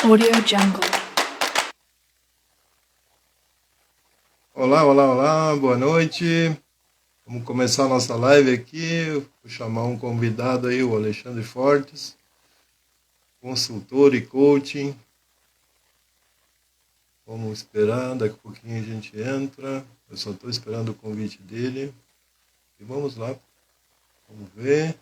Audio Jungle. Olá, olá, olá, boa noite. Vamos começar a nossa live aqui. Vou chamar um convidado aí, o Alexandre Fortes, consultor e coaching. Vamos esperar, daqui a pouquinho a gente entra. Eu só estou esperando o convite dele. E vamos lá, vamos ver.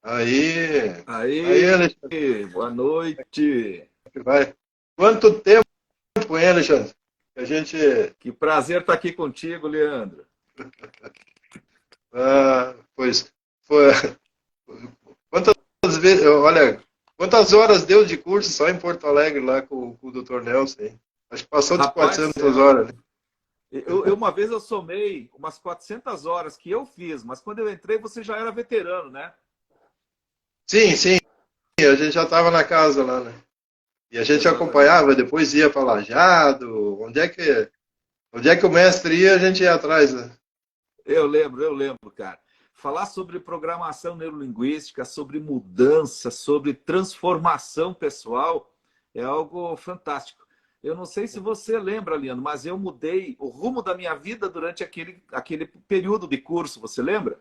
Aí, aí, Aí, Alexandre, boa noite. vai. Quanto tempo, hein, Alexandre? Que a gente, Que prazer estar aqui contigo, Leandro. pois, foi, quantas vezes, olha, quantas horas deu de curso só em Porto Alegre lá com o Dr. Nelson, hein? Acho que passou de Rapaz do 400 céu, horas, né? uma vez eu somei umas 400 horas que eu fiz, mas quando eu entrei você já era veterano, né? Sim, sim, a gente já estava na casa lá, né? E a gente Exatamente. acompanhava, depois ia para Lajado, onde é que o mestre ia, a gente ia atrás, né? Eu lembro, cara. Falar sobre programação neurolinguística, sobre mudança, sobre transformação pessoal é algo fantástico. Eu não sei se você lembra, Leandro, mas eu mudei o rumo da minha vida durante aquele período de curso, você lembra?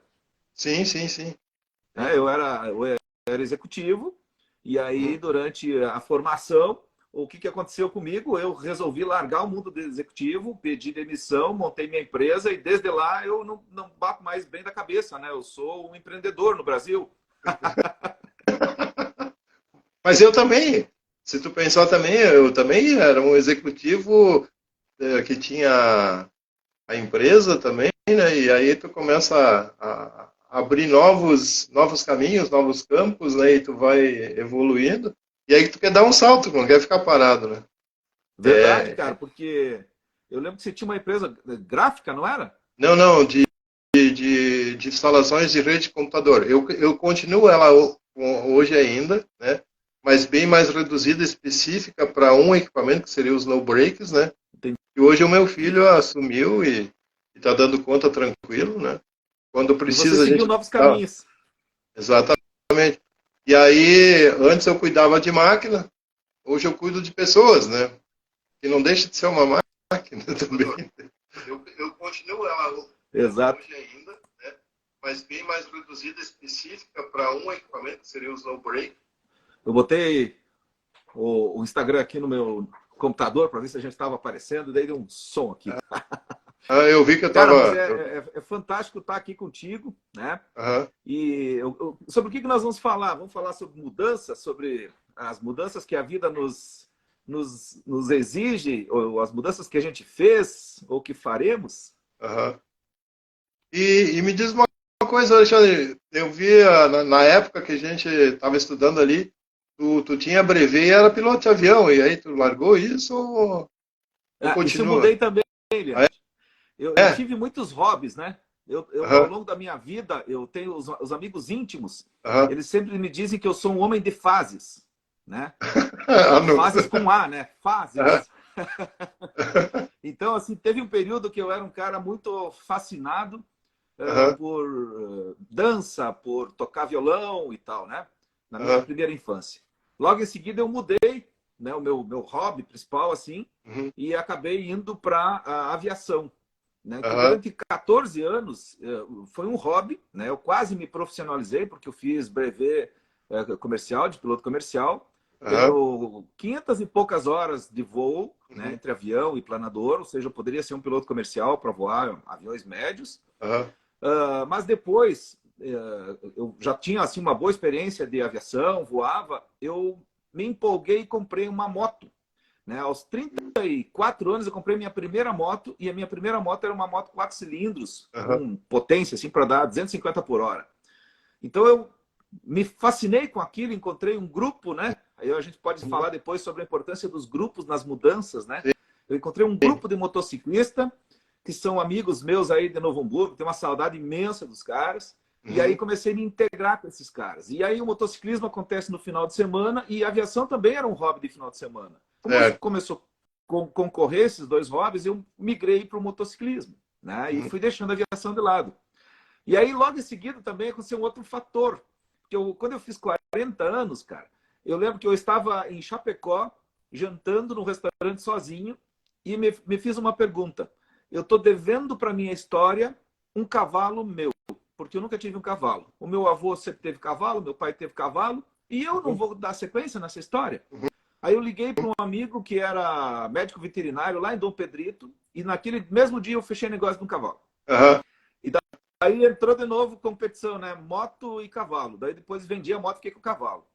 Sim, sim, sim. Né? Sim. Eu era executivo, e aí, Uhum. durante a formação, o que aconteceu comigo? Eu resolvi largar o mundo do executivo, pedi demissão, montei minha empresa, e desde lá eu não bato mais bem da cabeça, né? Eu sou um empreendedor no Brasil. Mas eu também, se tu pensar também, eu também era um executivo que tinha a empresa também, né? E aí tu começa a abrir novos caminhos, novos campos, né? E tu vai evoluindo. E aí tu quer dar um salto, não quer ficar parado, né? Verdade, É, cara, porque eu lembro que você tinha uma empresa gráfica, não era? não, não, de instalações de rede de computador. Eu continuo ela hoje ainda, né? Mas bem mais reduzida, específica para um equipamento que seria os no breaks, né? Entendi. E hoje o meu filho assumiu e está dando conta tranquilo, né? Quando E você precisa a seguiu gente novos dá. caminhos. Exatamente. E aí, antes eu cuidava de máquina, hoje eu cuido de pessoas, né? Que não deixa de ser uma máquina também. Eu continuo ela Exato. hoje ainda, né? Mas bem mais reduzida, específica para um equipamento, que seria o Snow Break. Eu botei o Instagram aqui no meu computador para ver se a gente estava aparecendo, daí deu um som aqui. Eu vi que eu Cara, mas estava. é fantástico estar aqui contigo, né? Aham, E sobre o que nós vamos falar? Vamos falar sobre mudanças, sobre as mudanças que a vida nos exige, ou as mudanças que a gente fez, ou que faremos? aham. E me diz uma coisa, Alexandre, eu vi na época que a gente estava estudando ali, tu tinha brevê e era piloto de avião, e aí tu largou isso ou Ah, isso eu continua? mudei também, Ah, Leandro. Eu é? tive muitos hobbies, né? Ao Aham, longo da minha vida, eu tenho os amigos íntimos, aham. eles sempre me dizem que eu sou um homem de fases, né? Ah, não. Fases com A, né? Aham. Fases. Então, assim, teve um período que eu era um cara muito fascinado Aham, por dança, por tocar violão e tal, né? Na minha aham, primeira infância. Logo em seguida eu mudei, né, o meu hobby principal, assim, uhum, e acabei indo para a aviação, né? Que aham, durante 14 anos foi um hobby, né? Eu quase me profissionalizei porque eu fiz brevet comercial, de piloto comercial. aham, Tenho 500 e poucas horas de voo, né, uhum, entre avião e planador, ou seja, eu poderia ser um piloto comercial para voar aviões médios. aham, Mas depois, eu já tinha assim uma boa experiência de aviação, voava, eu me empolguei e comprei uma moto. Né? Aos 34 anos eu comprei minha primeira moto, e a minha primeira moto era uma moto 4 cilindros, aham, com potência assim, para dar 250 por hora. Então eu me fascinei com aquilo, encontrei um grupo, né? Aí a gente pode uhum. falar depois sobre a importância dos grupos nas mudanças, né? Sim, Eu encontrei um grupo de motociclista que são amigos meus aí de Novo Hamburgo, tenho uma saudade imensa dos caras. E aí uhum, comecei a me integrar com esses caras. E aí o motociclismo acontece no final de semana, e a aviação também era um hobby de final de semana. Como começou a concorrer esses dois hobbies, eu migrei para o motociclismo, né? E fui deixando a aviação de lado. E aí, logo em seguida, também aconteceu um outro fator. Que quando eu fiz 40 anos, cara, eu lembro que eu estava em Chapecó, jantando no restaurante sozinho, e me fiz uma pergunta. Eu estou devendo para minha história um cavalo meu, porque eu nunca tive um cavalo. O meu avô sempre teve cavalo, meu pai teve cavalo, e eu não vou dar sequência nessa história. Aí eu liguei para um amigo que era médico veterinário lá em Dom Pedrito, e naquele mesmo dia eu fechei negócio de um cavalo. E daí entrou de novo competição, né? Moto e cavalo. Daí depois vendi a moto e fiquei com o cavalo.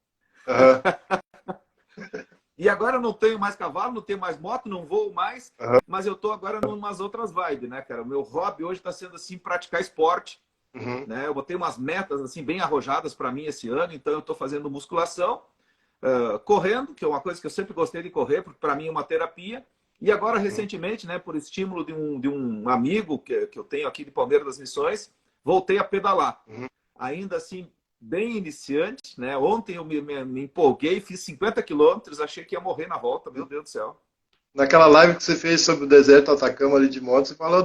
E agora eu não tenho mais cavalo, não tenho mais moto, não voo mais, mas eu tô agora em umas outras vibes, né, cara? O meu hobby hoje está sendo, assim, praticar esporte, né? Eu botei umas metas, assim, bem arrojadas para mim esse ano, então eu tô fazendo musculação, correndo, que é uma coisa que eu sempre gostei de correr, porque para mim é uma terapia. E agora, recentemente, né, por estímulo de um amigo que eu tenho aqui de Palmeiras das Missões, voltei a pedalar. Ainda assim, bem iniciante, né? Ontem eu me empolguei, fiz 50 quilômetros, achei que ia morrer na volta, meu Deus do céu. Naquela live que você fez sobre o deserto Atacama ali de moto, você falou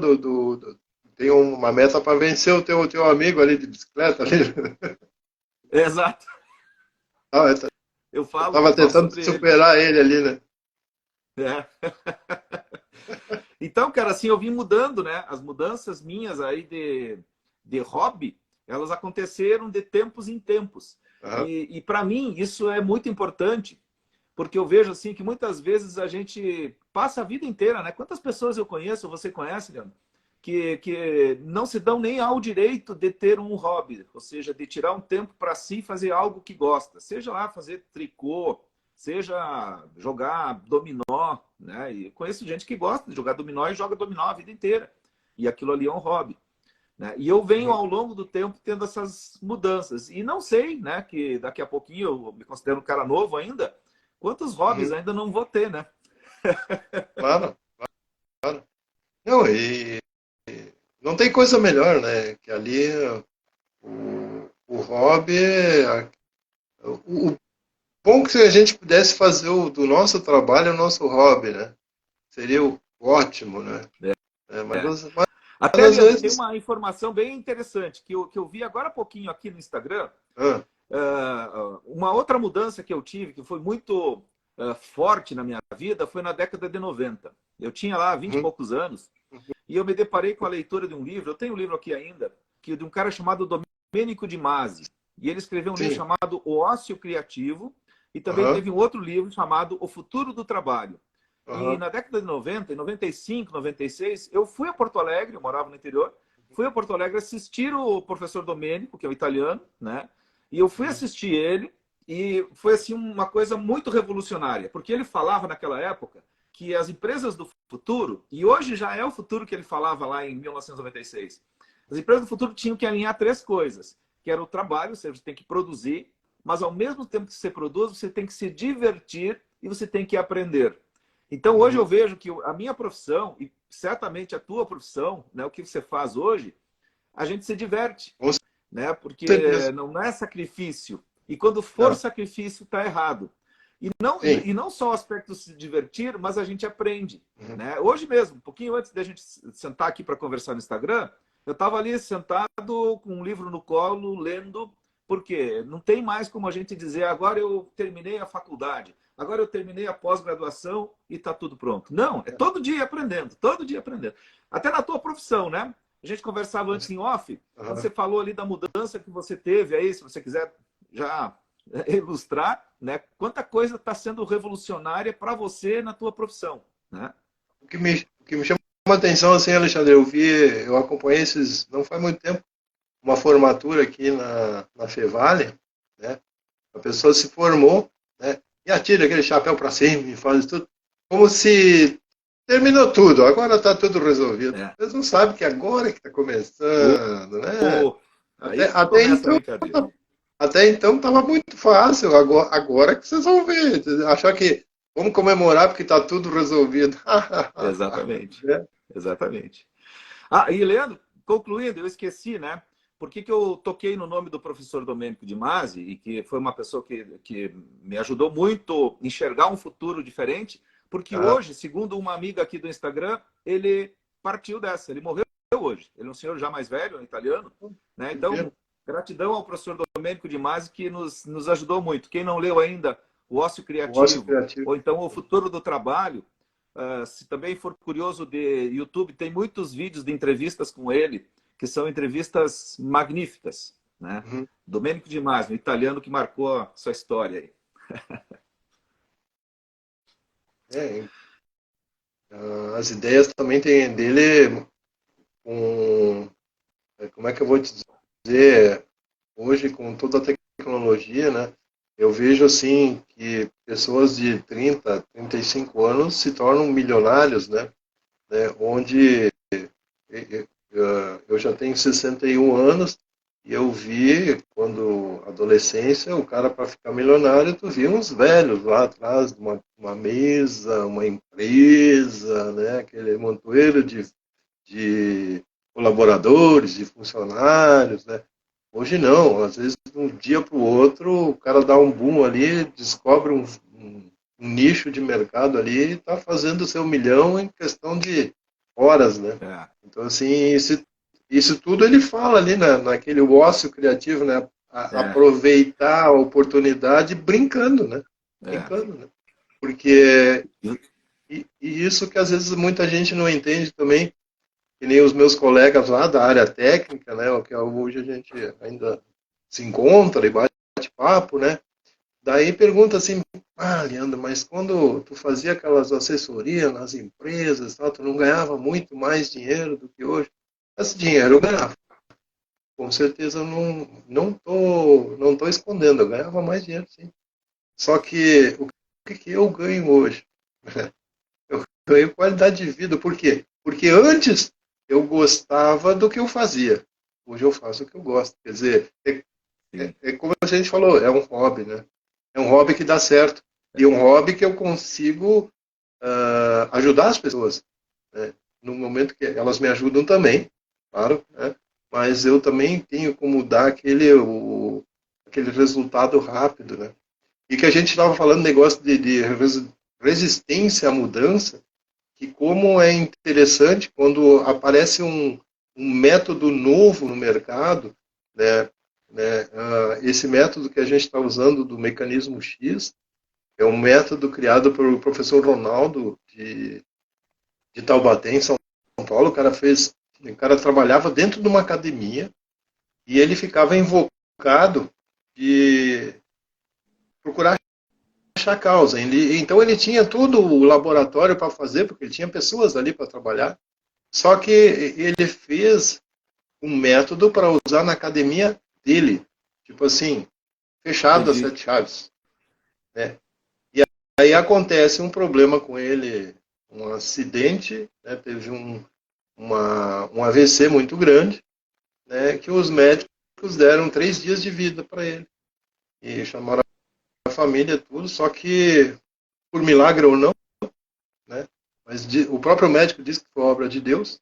tem uma meta para vencer o teu amigo ali de bicicleta ali. Exato. Eu falo estava tentando superar ele ali, né? Então, cara, assim, eu vim mudando, né? As mudanças minhas aí de hobby, elas aconteceram de tempos em tempos. E para mim, isso é muito importante, porque eu vejo, assim, que muitas vezes a gente passa a vida inteira, né? Quantas pessoas eu conheço, você conhece, Leandro, que não se dão nem ao direito de ter um hobby, ou seja, de tirar um tempo para si e fazer algo que gosta. Seja lá fazer tricô, seja jogar dominó, né? E conheço gente que gosta de jogar dominó e joga dominó a vida inteira. E aquilo ali é um hobby, né? E eu venho ao longo do tempo tendo essas mudanças. E não sei, né, que daqui a pouquinho eu me considero um cara novo ainda, quantos hobbies ainda não vou ter, né? Claro. Não, não tem coisa melhor, né? Que ali o hobby, o bom que se a gente pudesse fazer do nosso trabalho o nosso hobby, né? Seria ótimo, né? Mas Até, às Leandro, tem vezes... uma informação bem interessante que eu vi agora há pouquinho aqui no Instagram. Uma outra mudança que eu tive, que foi muito forte na minha vida, foi na década de 90. Eu tinha lá 20 e poucos anos e eu me deparei com a leitura de um livro, eu tenho um livro aqui ainda, que de um cara chamado Domenico de Masi. E ele escreveu um livro chamado O Ócio Criativo e também teve um outro livro chamado O Futuro do Trabalho. E na década de 90, em 95, 96, eu fui a Porto Alegre, eu morava no interior, fui a Porto Alegre assistir o professor Domênico, que é o italiano, né? E eu fui assistir ele e foi assim uma coisa muito revolucionária, porque ele falava naquela época que as empresas do futuro, e hoje já é o futuro que ele falava lá em 1996, as empresas do futuro tinham que alinhar três coisas, que era o trabalho, você tem que produzir, mas ao mesmo tempo que você produz, você tem que se divertir e você tem que aprender. Então, hoje eu vejo que a minha profissão, e certamente a tua profissão, né, o que você faz hoje, a gente se diverte, né? Porque não é sacrifício. E quando for sacrifício, está errado. E não só o aspecto de se divertir, mas a gente aprende. Né? Hoje mesmo, um pouquinho antes da gente sentar aqui para conversar no Instagram, eu estava ali sentado com um livro no colo, lendo, porque não tem mais como a gente dizer, agora eu terminei a faculdade, agora eu terminei a pós-graduação e está tudo pronto. Não, é todo dia aprendendo, todo dia aprendendo. Até na tua profissão, né? A gente conversava antes em off, quando você falou ali da mudança que você teve aí, se você quiser já ilustrar, né? Quanta coisa está sendo revolucionária para você na tua profissão, né? O que me chama a atenção, assim, Alexandre, eu acompanhei não faz muito tempo, uma formatura aqui na Fevale, né? A pessoa se formou, né? E atira aquele chapéu para cima e faz tudo, como se terminou tudo, agora está tudo resolvido. Eles não sabem que agora que está começando, né? Até então estava muito fácil, agora que vocês vão ver. Achar que vamos comemorar porque está tudo resolvido. Exatamente. Exatamente. E Leandro, concluindo, eu esqueci, né? Por que eu toquei no nome do professor Domênico de Masi, e que foi uma pessoa que me ajudou muito a enxergar um futuro diferente? Porque hoje, segundo uma amiga aqui do Instagram, ele partiu dessa, ele morreu hoje. Ele é um senhor já mais velho, um italiano, né? Então, gratidão ao professor Domênico Di Masi, que nos ajudou muito. Quem não leu ainda O Ócio Criativo, ou então O Futuro do Trabalho, se também for curioso de YouTube, tem muitos vídeos de entrevistas com ele, que são entrevistas magníficas, né? Domênico Di Masi, um italiano que marcou a sua história aí. As ideias também tem dele, como é que eu vou te dizer, hoje com toda a tecnologia, né? Eu vejo assim que pessoas de 30, 35 anos se tornam milionários, né? Onde eu já tenho 61 anos e eu vi, quando adolescência, o cara, para ficar milionário, tu via uns velhos lá atrás de uma mesa, uma empresa, né? Aquele montoeiro de colaboradores, de funcionários, né? Hoje não, às vezes de um dia para o outro o cara dá um boom ali, descobre um nicho de mercado ali e está fazendo o seu milhão em questão de horas, né? Então, assim, isso tudo ele fala ali naquele ócio criativo, né? Aproveitar a oportunidade brincando, né? Brincando, né? Porque e isso que às vezes muita gente não entende também, que nem os meus colegas lá da área técnica, né, que hoje a gente ainda se encontra e bate papo, né, daí pergunta assim, Leandro, mas quando tu fazia aquelas assessorias nas empresas, tal, tu não ganhava muito mais dinheiro do que hoje? Esse dinheiro eu ganhava. Com certeza eu não tô escondendo, eu ganhava mais dinheiro, sim. Só que o que eu ganho hoje? Eu ganho qualidade de vida, por quê? Porque antes eu gostava do que eu fazia. Hoje eu faço o que eu gosto. Quer dizer, como a gente falou, é um hobby, né? É um hobby que dá certo. E um hobby que eu consigo ajudar as pessoas. Né? No momento que elas me ajudam também, claro, né? Mas eu também tenho como dar aquele resultado rápido, né? E que a gente estava falando negócio de resistência à mudança, que como é interessante quando aparece um método novo no mercado, né, esse método que a gente está usando do mecanismo X é um método criado pelo professor Ronaldo de Taubaté, em São Paulo. O cara trabalhava dentro de uma academia e ele ficava invocado de procurar a causa. Então ele tinha todo o laboratório para fazer, porque ele tinha pessoas ali para trabalhar, só que ele fez um método para usar na academia dele, tipo assim, fechado a 7 chaves. Né? E aí acontece um problema com ele, um acidente, né? Teve um AVC muito grande, né? Que os médicos deram 3 dias de vida para ele. E chamaram a família, tudo, só que por milagre ou não, né? Mas o próprio médico disse que foi obra de Deus.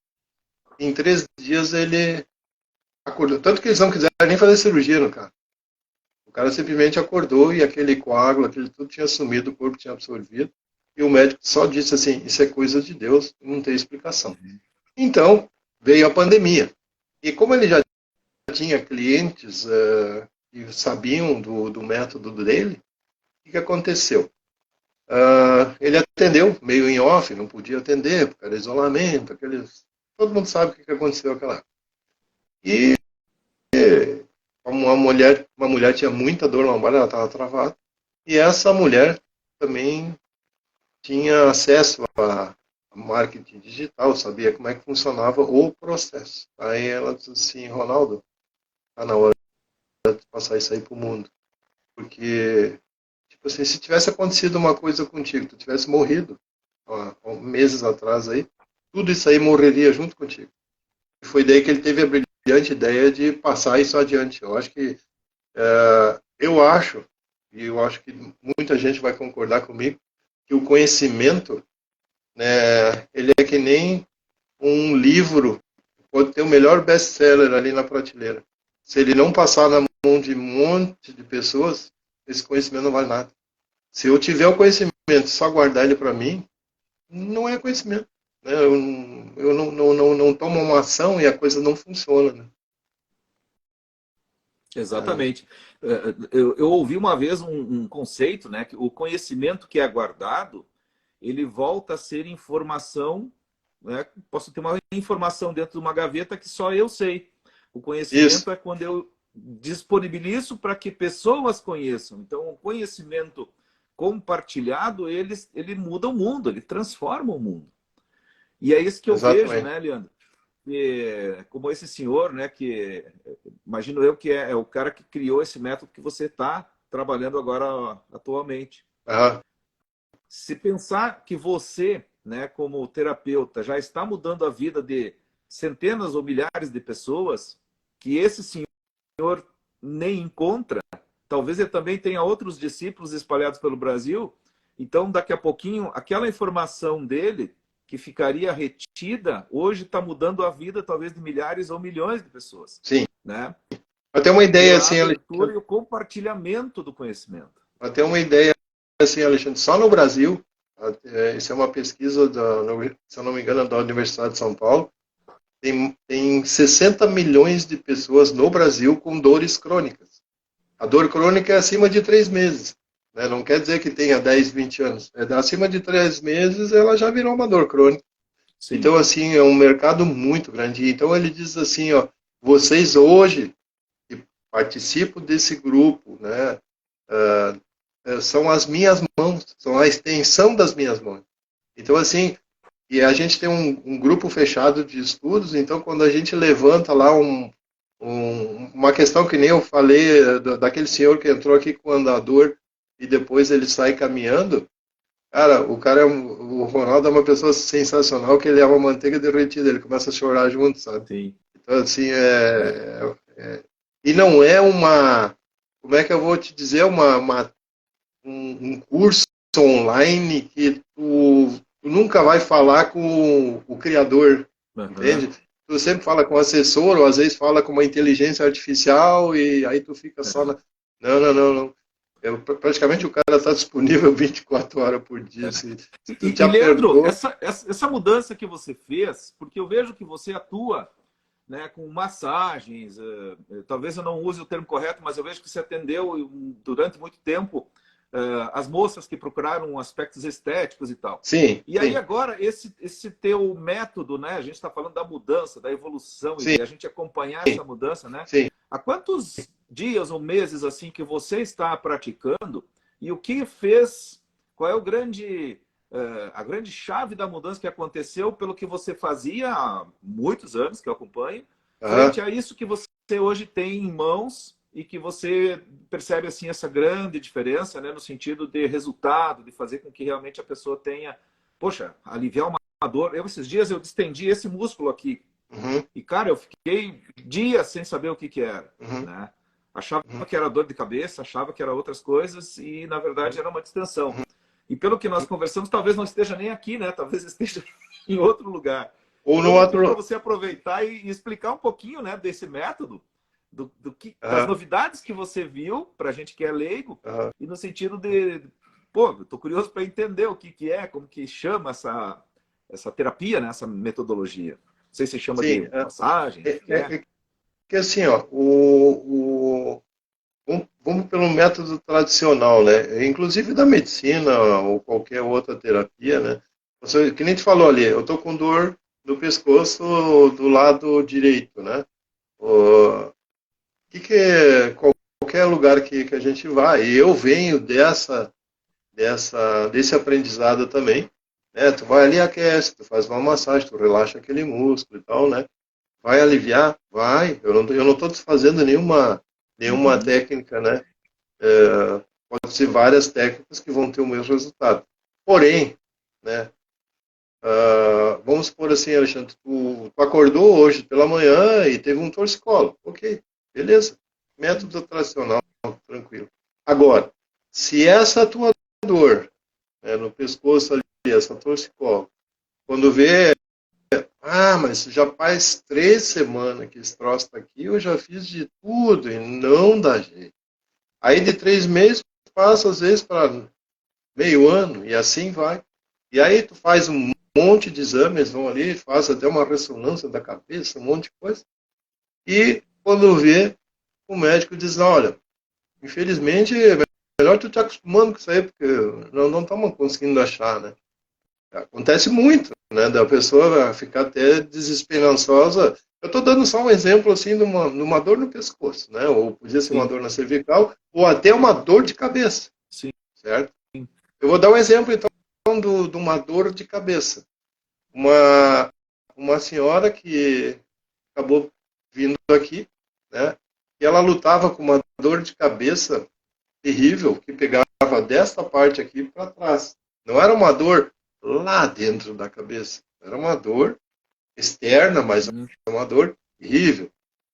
Em 3 dias ele acordou. Tanto que eles não quiseram nem fazer cirurgia no cara. O cara simplesmente acordou e aquele coágulo, aquele tudo tinha sumido, o corpo tinha absorvido. E o médico só disse assim, isso é coisa de Deus, não tem explicação. Então, veio a pandemia. E como ele já tinha clientes que sabiam do método dele, o que aconteceu? Ele atendeu meio em off, não podia atender, porque era isolamento, todo mundo sabe o que aconteceu naquela época. E uma mulher tinha muita dor lombar, ela estava travada, e essa mulher também tinha acesso a marketing digital, sabia como é que funcionava o processo. Aí ela disse assim, Ronaldo, está na hora de passar isso aí para o mundo. Porque, tipo assim, se tivesse acontecido uma coisa contigo, tu tivesse morrido, meses atrás aí, tudo isso aí morreria junto contigo. E foi daí que ele teve a brilhante ideia de passar isso adiante. Eu acho que, e eu acho que muita gente vai concordar comigo, que o conhecimento, né, ele é que nem um livro, pode ter o melhor best-seller ali na prateleira. Se ele não passar na mão de um monte de pessoas, esse conhecimento não vale nada. Se eu tiver o conhecimento e só guardar ele para mim, não é conhecimento. Né? Eu não tomo uma ação e a coisa não funciona. Né? Exatamente. Eu ouvi uma vez um conceito, né, que o conhecimento que é guardado, ele volta a ser informação, né? Posso ter uma informação dentro de uma gaveta que só eu sei. O Isso, conhecimento é quando eu disponibilizo para que pessoas conheçam. Então, o conhecimento compartilhado, ele muda o mundo, ele transforma o mundo. E é isso que eu vejo, exatamente. né, Leandro? Como esse senhor, né, que imagino eu que é o cara que criou esse método que você está trabalhando agora atualmente. Aham. Se pensar que você, né, como terapeuta, já está mudando a vida de centenas ou milhares de pessoas, que esse senhor nem encontra, talvez ele também tenha outros discípulos espalhados pelo Brasil, então daqui a pouquinho, aquela informação dele, que ficaria retida, hoje está mudando a vida talvez de milhares ou milhões de pessoas. Sim. Né? Para ter uma ideia, Pela assim, abertura Alexandre, e o compartilhamento do conhecimento. para ter uma ideia, assim, Alexandre, só no Brasil, isso é uma pesquisa, se eu não me engano, da Universidade de São Paulo, tem 60 milhões de pessoas no Brasil com dores crônicas. A dor crônica é acima de 3 meses. Né? Não quer dizer que tenha 10, 20 anos. Acima de 3 meses, ela já virou uma dor crônica. Sim. Então, assim, é um mercado muito grande. Então, ele diz assim, ó, vocês hoje que participam desse grupo, né, são as minhas mãos, são a extensão das minhas mãos. Então, assim, e a gente tem um grupo fechado de estudos, então quando a gente levanta lá uma questão que nem eu falei, daquele senhor que entrou aqui com o andador e depois ele sai caminhando, cara, o Ronaldo é uma pessoa sensacional, que ele é uma manteiga derretida, ele começa a chorar junto, sabe? Sim. Então, assim, e não é como é que eu vou te dizer, um curso online que tu nunca vai falar com o criador, Uhum. entende? Tu sempre fala com o assessor, ou às vezes fala com uma inteligência artificial, e aí tu fica só na. Não, não, não, não. Praticamente o cara está disponível 24 horas por dia. Se tu te Leandro, apertou. essa mudança que você fez, porque eu vejo que você atua, né, com massagens, talvez eu não use o termo correto, mas eu vejo que você atendeu durante muito tempo as moças que procuraram aspectos estéticos e tal. Sim, E aí sim, agora, esse teu método, né, a gente está falando da mudança, da evolução e sim, de a gente acompanhar essa mudança, né? sim. Há quantos dias ou meses assim que você está praticando e o que fez, qual é a grande chave da mudança que aconteceu pelo que você fazia há muitos anos, que eu acompanho, Aham. frente a isso que você hoje tem em mãos e que você percebe assim essa grande diferença, né, no sentido de resultado, de fazer com que realmente a pessoa tenha, poxa, aliviar uma dor. Esses dias eu distendi esse músculo aqui Uhum, e, cara, eu fiquei dias sem saber o que que era, uhum, né? Achava uhum, que era dor de cabeça, achava que era outras coisas e, na verdade, uhum, era uma distensão. uhum. E pelo que nós conversamos, talvez não esteja nem aqui, né? Talvez esteja em outro lugar. Ou Então, no eu vou pedir para outro. você aproveitar e explicar um pouquinho, né, desse método, das Aham, novidades que você viu, para a gente que é leigo, aham. e no sentido de, pô, estou curioso para entender o que, que é, como que chama essa terapia, né, essa metodologia. Não sei se chama Sim, de massagem, o que, que é. é que assim, ó, vamos pelo método tradicional, né? Inclusive da medicina ou qualquer outra terapia, né? Que nem te falou ali, eu tô com dor no pescoço do lado direito, né? O que é qualquer lugar que a gente vai, e eu venho desse aprendizado também, né? Tu vai ali, aquece, tu faz uma massagem, tu relaxa aquele músculo e tal, né? Vai aliviar? Vai. Eu não estou desfazendo nenhuma Uhum. técnica, né? Pode ser várias técnicas que vão ter o mesmo resultado. Porém, né? Vamos supor assim, Alexandre, tu acordou hoje pela manhã e teve um torcicolo. Ok, beleza. Método tradicional, tranquilo. Agora, se essa tua dor, né, no pescoço ali, essa torcicolo, quando vê, mas já faz 3 semanas que esse troço está aqui, eu já fiz de tudo e não dá jeito. Aí de 3 meses passa às vezes para meio ano e assim vai. E aí tu faz um monte de exames, vão ali, faz até uma ressonância da cabeça, um monte de coisa. E quando vê, o médico diz, olha, infelizmente é melhor tu te acostumando com isso aí, porque não estamos conseguindo achar, né? Acontece muito, né? Da pessoa ficar até desesperançosa. Eu estou dando só um exemplo assim de uma dor no pescoço, né? Ou podia ser uma Sim, dor na cervical, ou até uma dor de cabeça, sim. certo? Eu vou dar um exemplo então de uma dor de cabeça. Uma senhora que acabou vindo aqui, né? E ela lutava com uma dor de cabeça terrível que pegava desta parte aqui para trás. Não era uma dor lá dentro da cabeça, era uma dor externa, mas Uhum. uma dor terrível.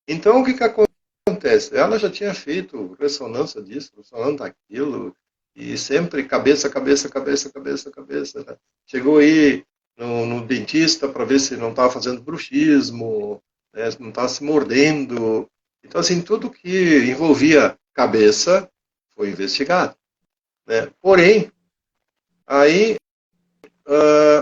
Então, o que acontece? Ela já tinha feito ressonância disso, ressonância daquilo, e sempre cabeça, cabeça, cabeça, cabeça, cabeça. Né? Chegou aí no dentista para ver se não estava fazendo bruxismo, né? Se não estava se mordendo. Então, assim, tudo que envolvia cabeça foi investigado. Né? Porém, aí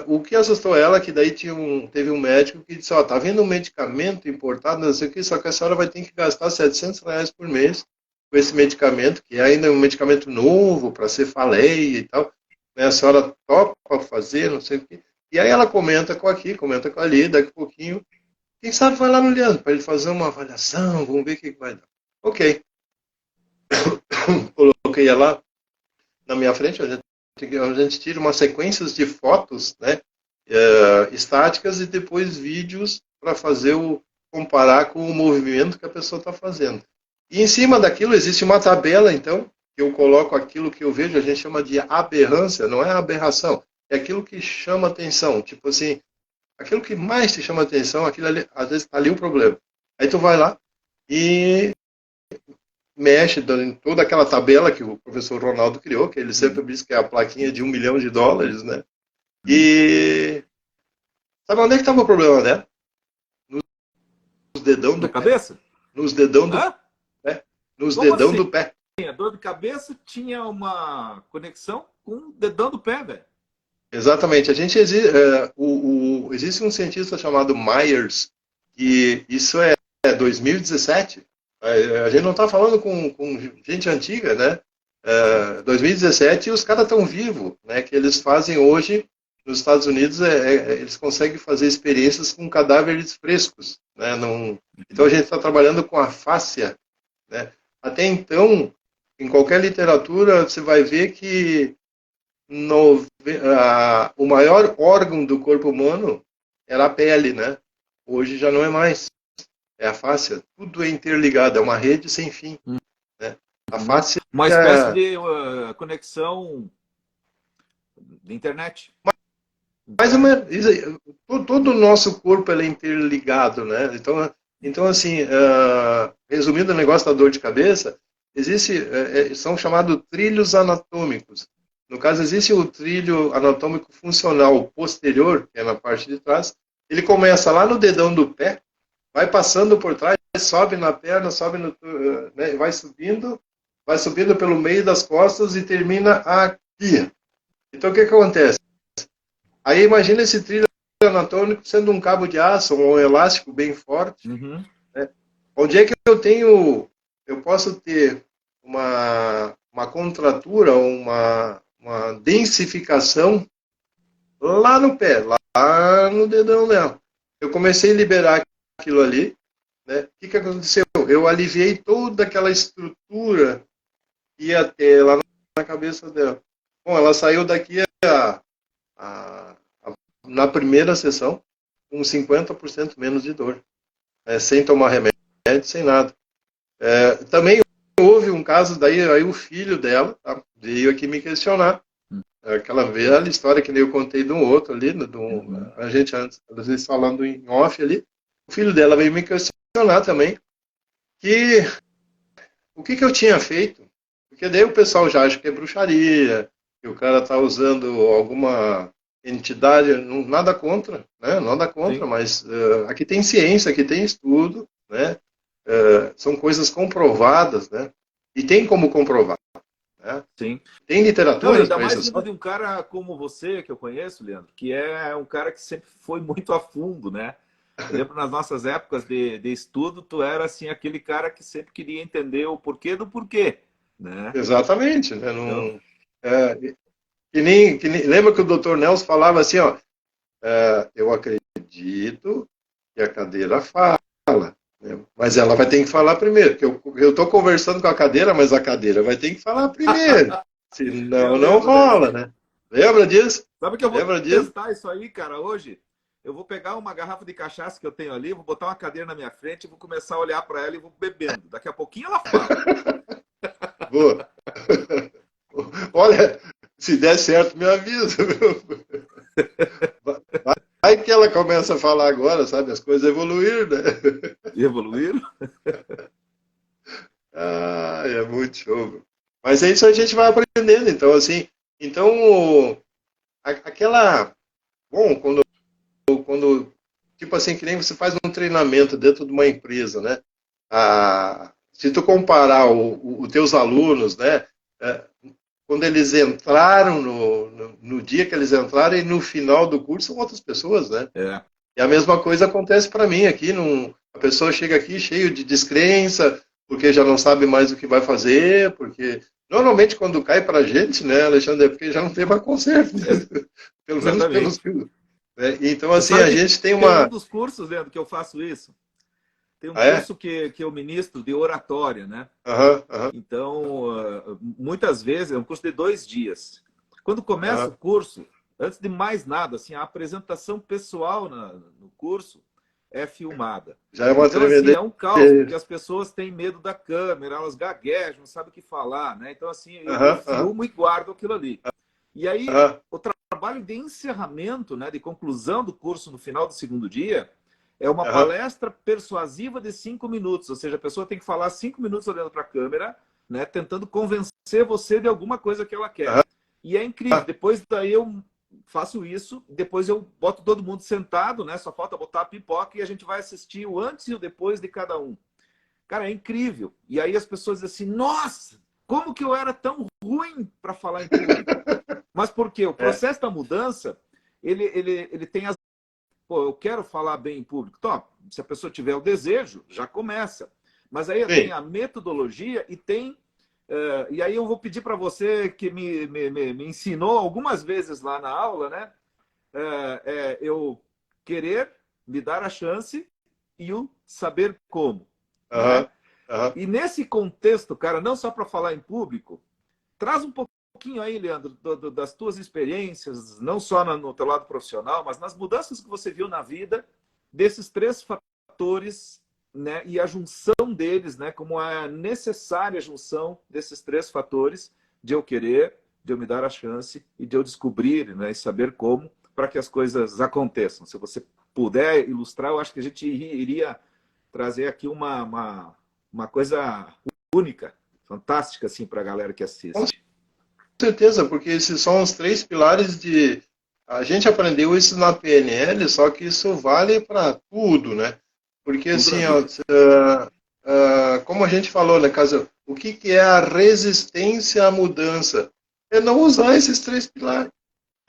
o que assustou ela é que daí teve um médico que disse, ó, tá vindo um medicamento importado, não sei o que, só que a senhora vai ter que gastar R$ 700 por mês com esse medicamento, que é ainda um medicamento novo para cefaleia e tal. Né? A senhora topa fazer, não sei o que. E aí ela comenta com aqui, comenta com ali, daqui a pouquinho, quem sabe vai lá no Leandro para ele fazer uma avaliação, vamos ver o que vai dar. Ok. Coloquei ela na minha frente, a gente tira uma sequência de fotos, né, estáticas e depois vídeos para comparar com o movimento que a pessoa está fazendo. E em cima daquilo existe uma tabela, então, que eu coloco aquilo que eu vejo, a gente chama de aberrância, não é aberração, é aquilo que chama atenção, tipo assim, aquilo que mais te chama atenção, aquilo ali, às vezes está ali o problema. Aí tu vai lá e mexe em toda aquela tabela que o professor Ronaldo criou, que ele sempre diz que é a plaquinha de US$ 1 milhão, né? E sabe onde é que estava o problema dela? Nos dedão Na do pé. cabeça? Nos dedão do Hã? pé. Nos Como dedão assim? do pé. A dor de cabeça tinha uma conexão com o dedão do pé, velho. Exatamente. Existe um cientista chamado Myers, que isso é 2017. A gente não está falando com gente antiga, né? 2017 e os caras estão vivos, né? Que eles fazem hoje nos Estados Unidos, eles conseguem fazer experiências com cadáveres frescos, né? Então a gente está trabalhando com a fáscia, né? Até então, em qualquer literatura, você vai ver que o maior órgão do corpo humano era a pele, né? Hoje já não é mais. É a fáscia. Tudo é interligado, é uma rede sem fim. Né? A fáscia Uma espécie de conexão de internet. mais ou Internet. menos, todo o nosso corpo é interligado, né? Então assim, resumindo o negócio da dor de cabeça, são chamados trilhos anatômicos. No caso, existe o trilho anatômico funcional posterior, que é na parte de trás. Ele começa lá no dedão do pé, vai passando por trás, sobe na perna, sobe né, vai subindo pelo meio das costas e termina aqui. Então, o que acontece? Aí imagina esse trilho anatômico sendo um cabo de aço ou um elástico bem forte. Uhum. Né? Onde é que eu posso ter uma contratura, uma densificação lá no pé, lá no dedão dela. Eu comecei a liberar aquilo ali. Né? O que aconteceu? Eu aliviei toda aquela estrutura que ia ter lá na cabeça dela. Bom, ela saiu daqui a, na primeira sessão com 50% menos de dor, né? Sem tomar remédio, sem nada. Também houve um caso, daí aí o filho dela veio aqui me questionar. Aquela velha história que nem eu contei de um outro ali, a gente antes, às vezes falando em off ali. O filho dela veio me questionar também que o que eu tinha feito, porque daí o pessoal já acha que é bruxaria, que o cara está usando alguma entidade, nada contra, né? Nada contra, Sim. mas aqui tem ciência, aqui tem estudo, né? São coisas comprovadas, né? E tem como comprovar. né? Sim. Tem Não, literatura ainda para mais isso vindo só? de um cara como você, que eu conheço, Leandro, que é um cara que sempre foi muito a fundo, né? Eu lembro nas nossas épocas de estudo, tu era assim aquele cara que sempre queria entender o porquê do porquê, né? Exatamente, né? Então, Não, é, lembra que o Dr. Nelson falava assim, ó, eu acredito que a cadeira fala, né? Mas ela vai ter que falar primeiro, que eu estou conversando com a cadeira, mas a cadeira vai ter que falar primeiro, eu senão não lembro desse. rola, né? Lembra disso? Sabe que eu vou Lembra disso? testar isso aí, cara, hoje? Eu vou pegar uma garrafa de cachaça que eu tenho ali, vou botar uma cadeira na minha frente, vou começar a olhar para ela e vou bebendo. Daqui a pouquinho ela fala. Boa. Olha, se der certo, me avisa. Vai que ela começa a falar agora, sabe? As coisas evoluíram, né? Evoluíram? Ah, é muito show. Mas é isso a gente vai aprendendo, então, assim. Então, aquela. Bom, tipo assim, que nem você faz um treinamento dentro de uma empresa, né? Se tu comparar os teus alunos, né? é, Quando eles entraram no dia que eles entraram e no final do curso são outras pessoas, né? É. E a mesma coisa acontece para mim aqui. A pessoa chega aqui cheio de descrença, porque já não sabe mais o que vai fazer, porque normalmente quando cai para a gente, né, Alexandre, é porque já não tem mais conserto, né? Pelo menos pelos. Exatamente. Né? Então, Você assim, a sabe que gente tem tem um uma. dos cursos, Leandro, que eu faço isso. Tem um Ah, é? curso que eu ministro de oratória, né? Aham, aham, Então, muitas vezes, é um curso de 2 dias. Quando começa o aham. curso, antes de mais nada, assim, a apresentação pessoal no curso é filmada. Já é uma Então, assim, tremendeira. é um caos, porque as pessoas têm medo da câmera, elas gaguejam, não sabem o que falar, né? Então, assim, eu Aham, aham, filmo e guardo aquilo ali. E aí, aham, o trabalho de encerramento, né, de conclusão do curso no final do segundo dia, é uma aham, palestra persuasiva de 5 minutos, ou seja, a pessoa tem que falar 5 minutos olhando para a câmera, né, tentando convencer você de alguma coisa que ela quer. aham, E é incrível. Depois daí eu faço isso, depois eu boto todo mundo sentado, né? Só falta botar a pipoca e a gente vai assistir o antes e o depois de cada um. Cara, é incrível. E aí as pessoas dizem assim: nossa, como que eu era tão ruim para falar em público? Mas por quê? O é, processo da mudança, ele tem as. Pô, eu quero falar bem em público. Top. Se a pessoa tiver o desejo, já começa. Mas aí tem sim, a metodologia e tem. E aí eu vou pedir para você que me ensinou algumas vezes lá na aula, né? Eu querer me dar a chance e o saber como, aham, né? aham. E nesse contexto, cara, não só para falar em público, traz um pouquinho aí, Leandro, das tuas experiências, não só no teu lado profissional, mas nas mudanças que você viu na vida, desses 3 fatores, né, e a junção deles, né, como é necessária a junção desses 3 fatores, de eu querer, de eu me dar a chance e de eu descobrir, né, e saber como, para que as coisas aconteçam. Se você puder ilustrar, eu acho que a gente iria trazer aqui uma coisa única, fantástica, assim, para a galera que Com assiste. certeza, porque esses são os três pilares de. A gente aprendeu isso na PNL, só que isso vale para tudo, né? Porque Tudo na assim, ó, vida. como a gente falou, né, caso, o que é a resistência à mudança? É não usar esses três pilares,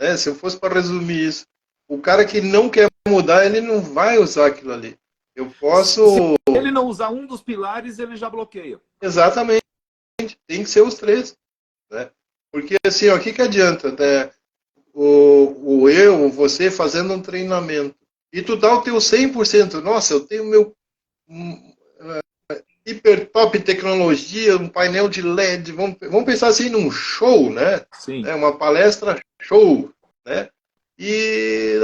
né? Se eu fosse para resumir isso, o cara que não quer mudar, ele não vai usar aquilo ali. Eu Se posso, ele não usar um dos pilares, ele já bloqueia. exatamente, tem que ser os três, né? Porque assim, ó, o que adianta, né? Você fazendo um treinamento e tu dá o teu 100%. Nossa, eu tenho meu hiper top tecnologia, um painel de LED, vamos pensar assim num show, né? Sim. Uma palestra show, né? E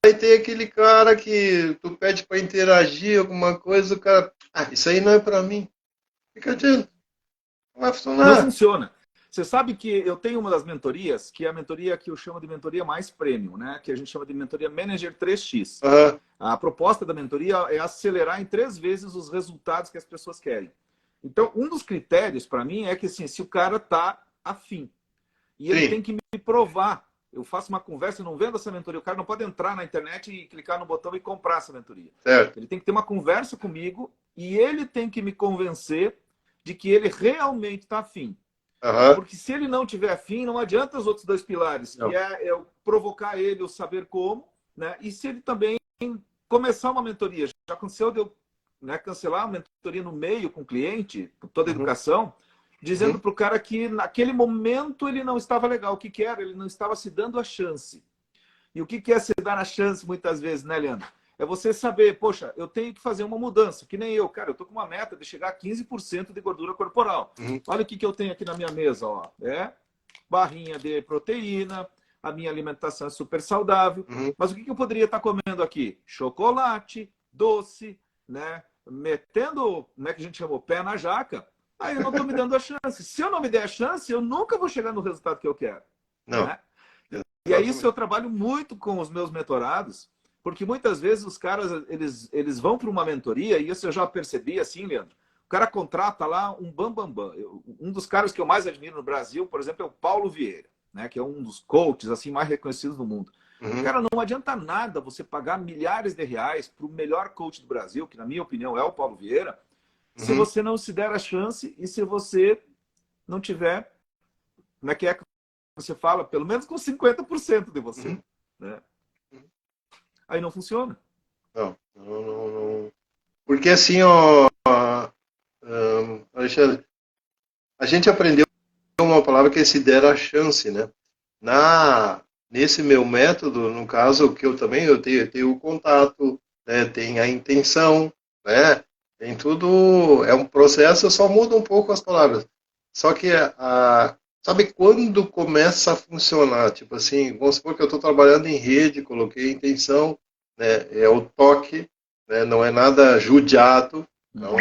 aí tem aquele cara que tu pede para interagir alguma coisa, o cara, isso aí não é para mim. Fica adianta, não vai Não funcionar. funciona. Você sabe que eu tenho uma das mentorias, que é a mentoria que eu chamo de mentoria mais premium, né? Que a gente chama de mentoria Manager 3x. Uhum, A proposta da mentoria é acelerar em 3 vezes os resultados que as pessoas querem. Então, um dos critérios para mim é que assim, se o cara está afim e ele sim, tem que me provar. Eu faço uma conversa, eu não vendo essa mentoria. O cara não pode entrar na internet e clicar no botão e comprar essa mentoria. certo. Ele tem que ter uma conversa comigo e ele tem que me convencer de que ele realmente está afim. Aham. Porque se ele não tiver afim, não adianta os outros dois pilares, Não. que é eu provocar ele, o saber como, né? E se ele também começar uma mentoria, já aconteceu de eu, né, cancelar uma mentoria no meio com o cliente, com toda a Uhum. educação, dizendo Uhum. para o cara que naquele momento ele não estava legal. O que, que era? Ele não estava se dando a chance. E o que, que é se dar a chance muitas vezes, né, Leandro? É você saber, poxa, eu tenho que fazer uma mudança, que nem eu, cara, eu tô com uma meta de chegar a 15% de gordura corporal. Uhum. Olha o que, que eu tenho aqui na minha mesa, ó. É barrinha de proteína, a minha alimentação é super saudável. Uhum. Mas o que, que eu poderia estar comendo aqui? Chocolate, doce, né? Metendo, como é que a gente chamou? Pé na jaca. Aí eu não estou me dando a chance. Se eu não me der a chance, eu nunca vou chegar no resultado que eu quero. Não, Né? E é isso exatamente. eu trabalho muito com os meus mentorados, porque muitas vezes os caras eles vão para uma mentoria, e isso eu já percebi assim, Leandro. O cara contrata lá um bambambam. Um dos caras que eu mais admiro no Brasil, por exemplo, é o Paulo Vieira, né, que é um dos coaches assim mais reconhecidos do mundo. Uhum. Cara, não adianta nada você pagar milhares de reais para o melhor coach do Brasil, que na minha opinião é o Paulo Vieira, se Uhum. você não se der a chance e se você não tiver, como é que você fala, pelo menos com 50% de você, Uhum. né? Aí não funciona. Não, não, não, não. Porque assim, ó, Alexandre, a gente aprendeu uma palavra que é se der a chance, né? Nesse meu método, no caso, que eu tenho o contato, né? Tem a intenção, né? Tem tudo, é um processo, só muda um pouco as palavras. Só que, sabe quando começa a funcionar? Tipo assim, vamos supor que eu estou trabalhando em rede, coloquei a intenção, né? É o toque, né? Não é nada judiado, não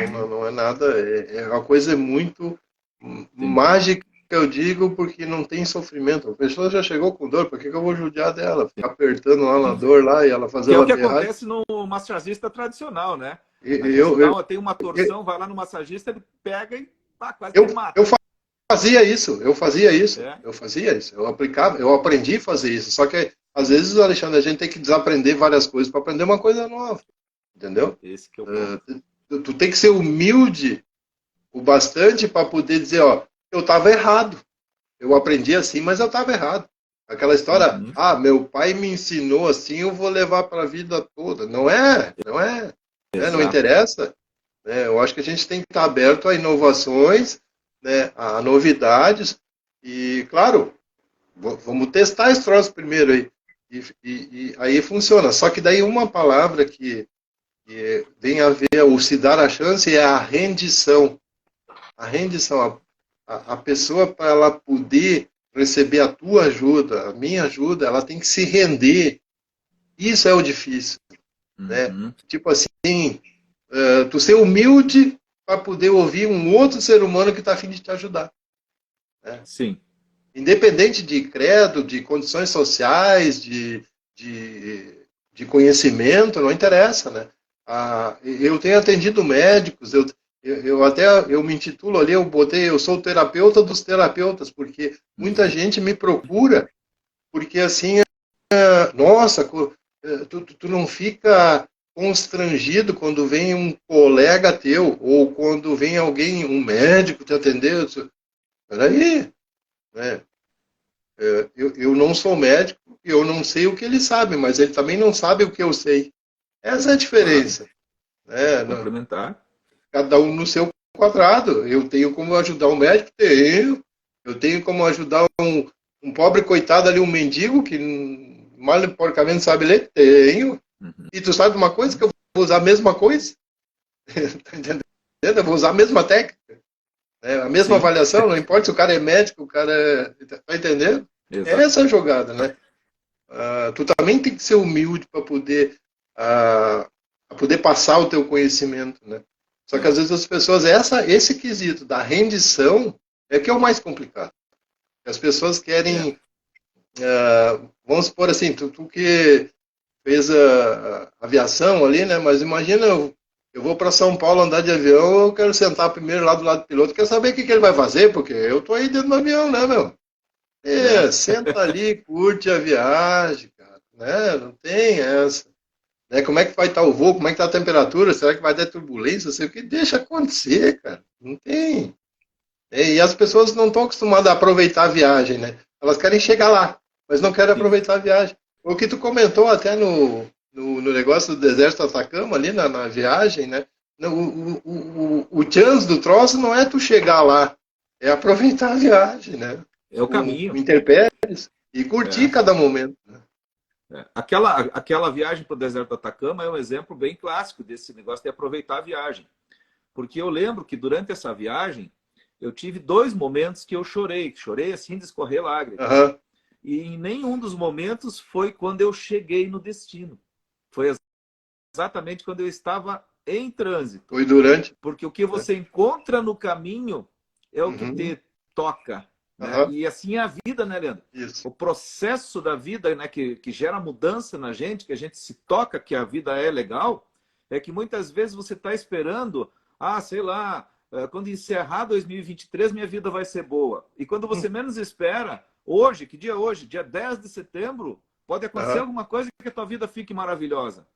é nada, é uma coisa muito Entendi. mágica, eu digo, porque não tem sofrimento. A pessoa já chegou com dor, por que eu vou judiar dela? Ficar apertando lá na dor lá e ela fazer Que é o ela que berrar. acontece no massagista tradicional, né? E, A e gente eu, tem uma eu, torção, vai lá no massagista, ele pega e pá, quase que eu, ele eu mata. fazia isso, eu fazia isso, É, eu fazia isso, eu aplicava, eu aprendi a fazer isso. Só que às vezes, Alexandre, a gente tem que desaprender várias coisas para aprender uma coisa nova, entendeu? esse que é o ponto. Tu tem que ser humilde o bastante para poder dizer, ó, eu estava errado. Eu aprendi assim, mas eu estava errado. Aquela história, Uhum. meu pai me ensinou assim, eu vou levar para a vida toda. Não é, não é, né? Não Exato. interessa. Né? Eu acho que a gente tem que estar aberto a inovações, né? A novidades. E, claro, vamos testar esse troço primeiro aí. E aí funciona. Só que daí uma palavra que tem a ver, ou se dar a chance, é a rendição. A rendição, a pessoa, para ela poder receber a tua ajuda, a minha ajuda, ela tem que se render. Isso é o difícil, né? Uhum. Tipo assim, tu ser humilde para poder ouvir um outro ser humano que está a fim de te ajudar, né? Sim. Independente de credo, de condições sociais, de, de conhecimento, não interessa, né? Eu tenho atendido médicos, eu até eu me intitulo ali, eu sou o terapeuta dos terapeutas, porque muita Uhum. gente me procura, porque assim, nossa, tu não fica constrangido quando vem um colega teu, ou quando vem alguém, um médico te atender, peraí, né? Eu não sou médico, eu não sei o que ele sabe, mas ele também não sabe o que eu sei. Essa é a Claro. diferença. Né? Complementar. Cada um no seu quadrado. Eu tenho como ajudar um médico? Tenho. Eu tenho como ajudar um pobre coitado ali, um mendigo, que mal porcamente sabe ler? Tenho. Uhum. E tu sabe uma coisa? Que eu vou usar a mesma coisa? Tá entendendo? Eu vou usar a mesma técnica. Né? A mesma Sim, avaliação, não importa se o cara é médico, o cara é. Tá entendendo? É exato. essa a jogada, né? Tu também tem que ser humilde para poder, poder passar o teu conhecimento, né? Só que É. às vezes as pessoas, esse quesito da rendição é que é o mais complicado. As pessoas É. querem, vamos supor assim, tu que fez a aviação ali, né? Mas imagina, eu vou para São Paulo andar de avião, eu quero sentar primeiro lá do lado do piloto, quero saber o que ele vai fazer, porque eu tô aí dentro do avião, né, meu? É. Senta ali, curte a viagem, cara, né? Não tem essa. Né? Como é que vai estar o voo? Como é que está a temperatura? Será que vai ter turbulência? Sei o que deixa acontecer, cara. Não tem. E as pessoas não estão acostumadas a aproveitar a viagem, né? Elas querem chegar lá, mas não querem Sim. aproveitar a viagem. O que tu comentou até no negócio do deserto do Atacama, ali na viagem, né? O chance do troço não é tu chegar lá, é aproveitar a viagem, né? É o Com caminho. intempéries e curtir É. cada momento. Né? É. Aquela viagem para o deserto do Atacama é um exemplo bem clássico desse negócio de aproveitar a viagem. Porque eu lembro que durante essa viagem eu tive dois momentos que eu chorei. Chorei assim de escorrer lágrimas. Uhum. E em nenhum dos momentos foi quando eu cheguei no destino. Foi exatamente quando eu estava em trânsito. Foi durante. Porque o que Né? você encontra no caminho é o que Uhum. te toca. Né? Uhum. E assim é a vida, né, Leandro? Isso. O processo da vida, né, que gera mudança na gente, que a gente se toca, que a vida é legal, é que muitas vezes você está esperando, sei lá, quando encerrar 2023, minha vida vai ser boa. E quando você menos espera, hoje, que dia é hoje? Dia 10 de setembro, pode acontecer Uhum. alguma coisa que a tua vida fique maravilhosa.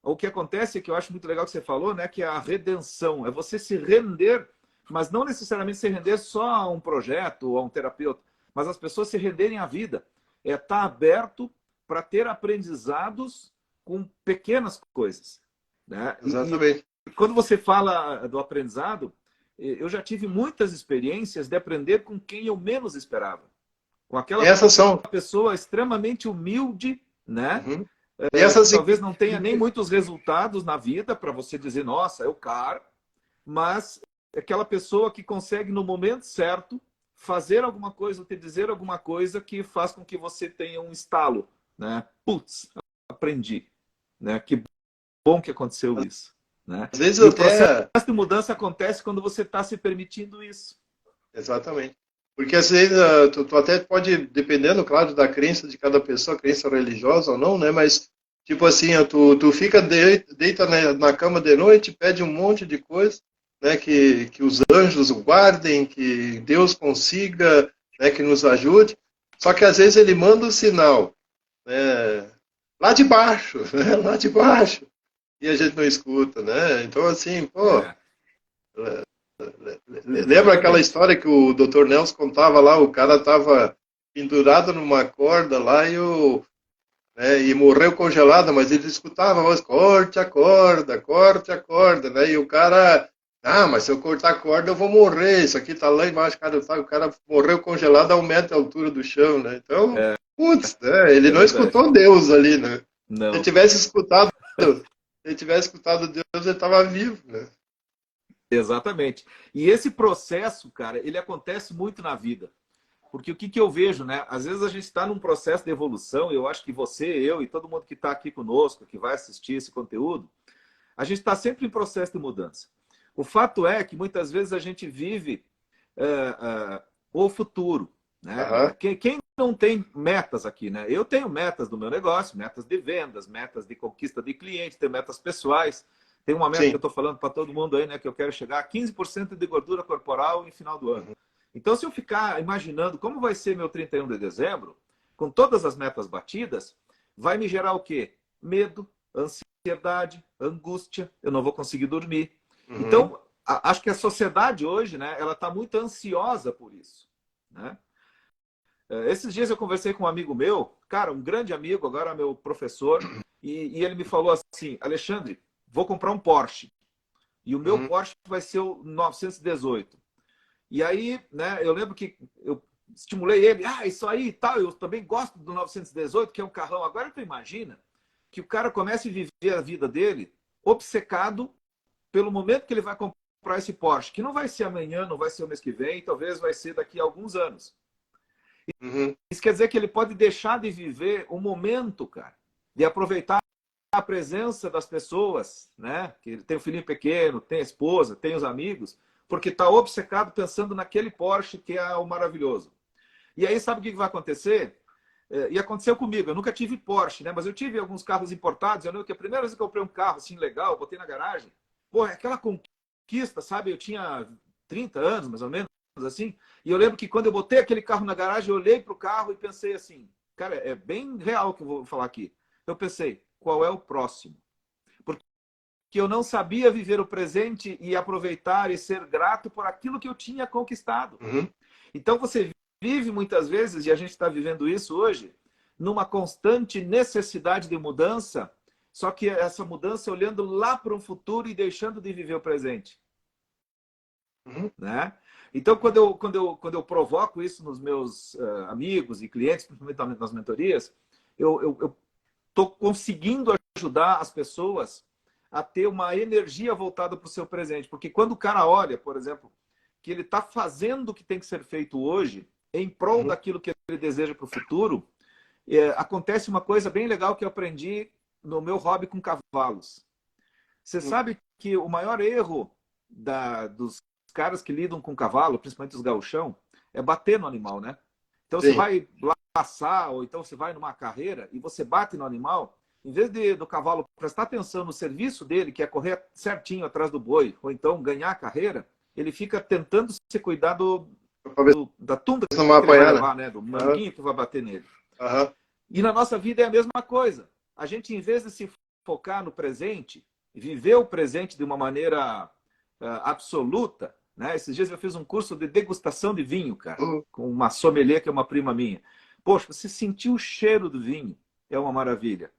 O que acontece, que eu acho muito legal que você falou, né, que é a redenção, é você se render, mas não necessariamente se render só a um projeto ou a um terapeuta, mas as pessoas se renderem à vida. É estar aberto para ter aprendizados com pequenas coisas. Né? Exatamente. Quando você fala do aprendizado, eu já tive muitas experiências de aprender com quem eu menos esperava. Com aquela Essas são. pessoa extremamente humilde, né? Uhum. E essas. Talvez não tenha nem muitos resultados na vida para você dizer, nossa, é o cara, mas é aquela pessoa que consegue, no momento certo, fazer alguma coisa, te dizer alguma coisa que faz com que você tenha um estalo, né? Putz, aprendi, né? Que bom que aconteceu isso, né? Às vezes E o processo até. de mudança acontece quando você está se permitindo isso. Exatamente. Porque às vezes tu até pode, dependendo, claro, da crença de cada pessoa, crença religiosa ou não, né? Mas, tipo assim, tu fica deita na cama de noite, pede um monte de coisa, né? Que os anjos o guardem, que Deus consiga, né? Que nos ajude. Só que às vezes ele manda um sinal, né? Lá de baixo, né? Lá de baixo. E a gente não escuta, né? Então, assim, pô. É, Lembra aquela exatamente. história que o Dr. Nelson contava lá? O cara estava pendurado numa corda lá e morreu congelado, mas ele escutava a voz, corte a corda, né? E o cara, mas se eu cortar a corda eu vou morrer, isso aqui tá lá embaixo, cara, o cara morreu congelado a 1 metro de altura do chão, né? Então, É, putz, né? Ele é não verdade. escutou Deus ali, né? Se ele Não. tivesse escutado, Deus, ele estava vivo, né? Exatamente. E esse processo, cara, ele acontece muito na vida. Porque o que eu vejo, né? Às vezes a gente está num processo de evolução, eu acho que você, eu e todo mundo que está aqui conosco, que vai assistir esse conteúdo, a gente está sempre em processo de mudança. O fato é que muitas vezes a gente vive o futuro, né? Aham, Quem não tem metas aqui, né? Eu tenho metas do meu negócio, metas de vendas, metas de conquista de cliente, tenho metas pessoais. Tem uma meta que eu sim. estou falando para todo mundo aí, né? Que eu quero chegar a 15% de gordura corporal em final do ano. Uhum. Então, se eu ficar imaginando como vai ser meu 31 de dezembro, com todas as metas batidas, vai me gerar o quê? Medo, ansiedade, angústia, eu não vou conseguir dormir. Uhum. Então, acho que a sociedade hoje, né, ela está muito ansiosa por isso, né? Esses dias eu conversei com um amigo meu, cara, um grande amigo, agora meu professor, e ele me falou assim, Alexandre, vou comprar um Porsche, e o meu Uhum. Porsche vai ser o 918. E aí, né, eu lembro que eu estimulei ele, isso aí e tal, eu também gosto do 918, que é um carrão. Agora tu imagina que o cara comece a viver a vida dele obcecado pelo momento que ele vai comprar esse Porsche, que não vai ser amanhã, não vai ser o mês que vem, talvez vai ser daqui a alguns anos. Uhum. Isso quer dizer que ele pode deixar de viver o momento, cara, de aproveitar a presença das pessoas, né? Que ele tem um filhinho pequeno, tem a esposa, tem os amigos, porque está obcecado pensando naquele Porsche que é o maravilhoso. E aí sabe o que vai acontecer? E aconteceu comigo, eu nunca tive Porsche, né? Mas eu tive alguns carros importados. Eu lembro que a primeira vez que eu comprei um carro assim legal, botei na garagem, pô, é aquela conquista, sabe? Eu tinha 30 anos, mais ou menos, assim. E eu lembro que quando eu botei aquele carro na garagem, eu olhei para o carro e pensei assim, cara, é bem real o que eu vou falar aqui. Eu pensei, qual é o próximo? que eu não sabia viver o presente e aproveitar e ser grato por aquilo que eu tinha conquistado. Uhum. Então você vive muitas vezes, e a gente está vivendo isso hoje, numa constante necessidade de mudança, só que essa mudança olhando lá para o futuro e deixando de viver o presente. Uhum. Né? Então, quando eu provoco isso nos meus amigos e clientes, principalmente nas mentorias, eu estou conseguindo ajudar as pessoas a ter uma energia voltada para o seu presente. Porque quando o cara olha, por exemplo, que ele está fazendo o que tem que ser feito hoje, em prol daquilo que ele deseja para o futuro, acontece uma coisa bem legal que eu aprendi no meu hobby com cavalos. Você sabe que o maior erro dos caras que lidam com cavalo, principalmente os gauchão, é bater no animal, né? Então Sim. você vai passar, ou então você vai numa carreira e você bate no animal, em vez do cavalo prestar atenção no serviço dele, que é correr certinho atrás do boi, ou então ganhar a carreira, ele fica tentando se cuidar da tunda que Não ele vai vai apanhar, levar, né? né? Do manguinho que vai bater nele. Uhum. E na nossa vida é a mesma coisa. A gente, em vez de se focar no presente, viver o presente de uma maneira absoluta, né? Esses dias eu fiz um curso de degustação de vinho, cara, com uma sommelier que é uma prima minha. Poxa, você sentiu o cheiro do vinho, é uma maravilha.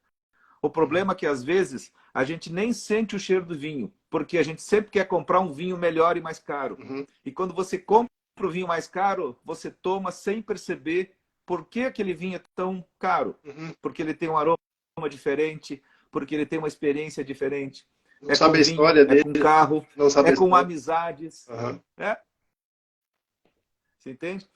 O problema é que, às vezes, a gente nem sente o cheiro do vinho, porque a gente sempre quer comprar um vinho melhor e mais caro. Uhum. E quando você compra o vinho mais caro, você toma sem perceber por que aquele vinho é tão caro. Uhum. Porque ele tem um aroma diferente, porque ele tem uma experiência diferente. Não É sabe com a vinho, história é dele, com carro, não sabe é a com história. amizades. Uhum. Você entende?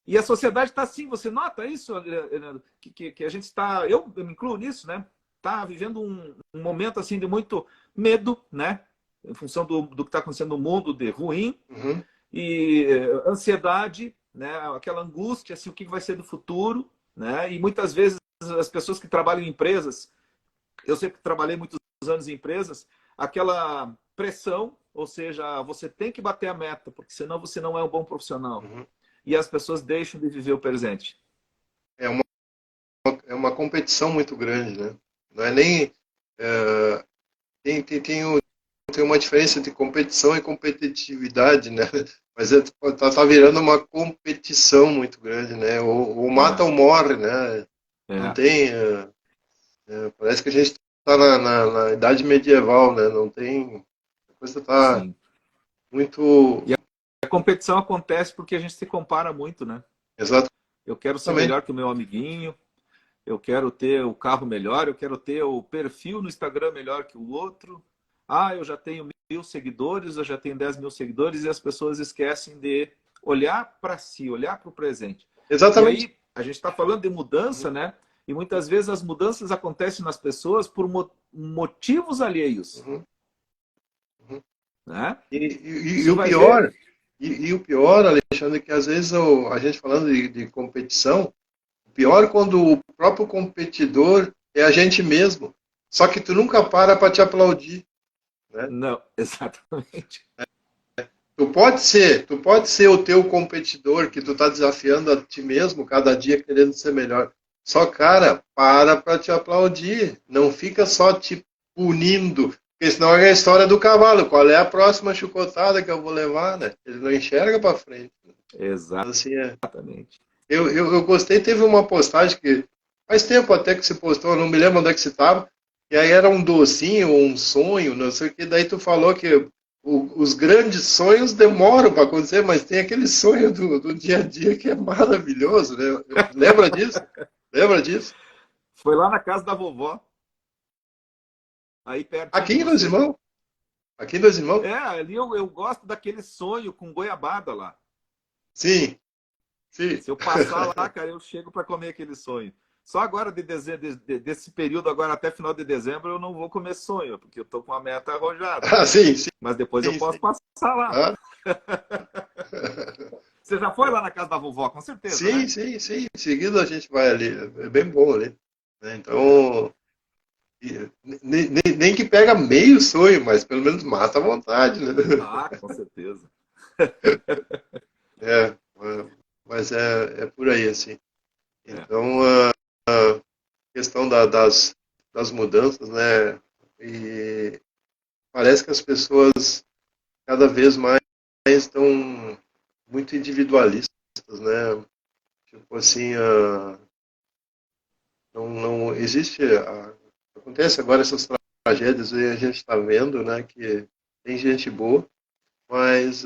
E a sociedade está assim, você nota isso, Leandro? Que a gente está, eu me incluo nisso, né? Está vivendo um momento assim de muito medo, né? Em função do que está acontecendo no mundo de ruim, Uhum. e ansiedade, né? Aquela angústia, assim, o que vai ser do futuro, né? E muitas vezes as pessoas que trabalham em empresas, eu sempre trabalhei muitos anos em empresas, aquela pressão, ou seja, você tem que bater a meta, porque senão você não é um bom profissional. Uhum. E as pessoas deixam de viver o presente. É uma competição muito grande, né? Não é nem... tem uma diferença entre competição e competitividade, né? Mas tá virando uma competição muito grande, né? Ou mata ou morre, né? Não tem... parece que a gente está na idade medieval, né? Não tem... A coisa está Sim. muito... E a competição acontece porque a gente se compara muito, né? Exatamente. Eu quero ser melhor que o meu amiguinho, eu quero ter o carro melhor, eu quero ter o perfil no Instagram melhor que o outro. Ah, eu já tenho 1.000 seguidores, eu já tenho 10.000 seguidores, e as pessoas esquecem de olhar para si, olhar para o presente. Exatamente. E aí, a gente está falando de mudança, né? E muitas vezes as mudanças acontecem nas pessoas por motivos alheios. Uhum. Uhum. Né? E o pior, o pior, Alexandre, é que às vezes a gente falando de competição, o pior é quando o próprio competidor é a gente mesmo. Só que tu nunca para te aplaudir. Né? Não, exatamente. Tu pode ser o teu competidor, que tu tá desafiando a ti mesmo cada dia querendo ser melhor. Só, cara, para te aplaudir. Não fica só te punindo. Porque senão é a história do cavalo. Qual é a próxima chicotada que eu vou levar, né? Ele não enxerga para frente. Exatamente. Eu gostei, teve uma postagem que faz tempo até que você postou, eu não me lembro onde é que você estava, e aí era um docinho ou um sonho, não sei o que, daí tu falou que os grandes sonhos demoram para acontecer, mas tem aquele sonho do dia a dia que é maravilhoso, né? Lembra disso? Lembra disso? Foi lá na casa da vovó. Aí perto Aqui de em Dois você. Irmãos. Aqui em Dois Irmãos. Ali eu gosto daquele sonho com goiabada lá. Sim, sim. Se eu passar lá, cara, eu chego para comer aquele sonho. Só agora, desse período agora até final de dezembro, eu não vou comer sonho, porque eu tô com a meta arrojada. Ah, sim, sim. Mas depois sim, eu posso sim. passar lá. Ah. Você já foi lá na casa da vovó, com certeza, sim, né? sim, sim. Em seguida a gente vai ali. É bem bom ali. Né? Então, nem que pega meio sonho, mas pelo menos mata a vontade, né? Ah, com certeza. É, mas é por aí, assim. Então, a questão das mudanças, né? E parece que as pessoas cada vez mais estão muito individualistas, né? Tipo assim, não existe. Acontece agora essas tragédias aí, a gente está vendo, né? Que tem gente boa, mas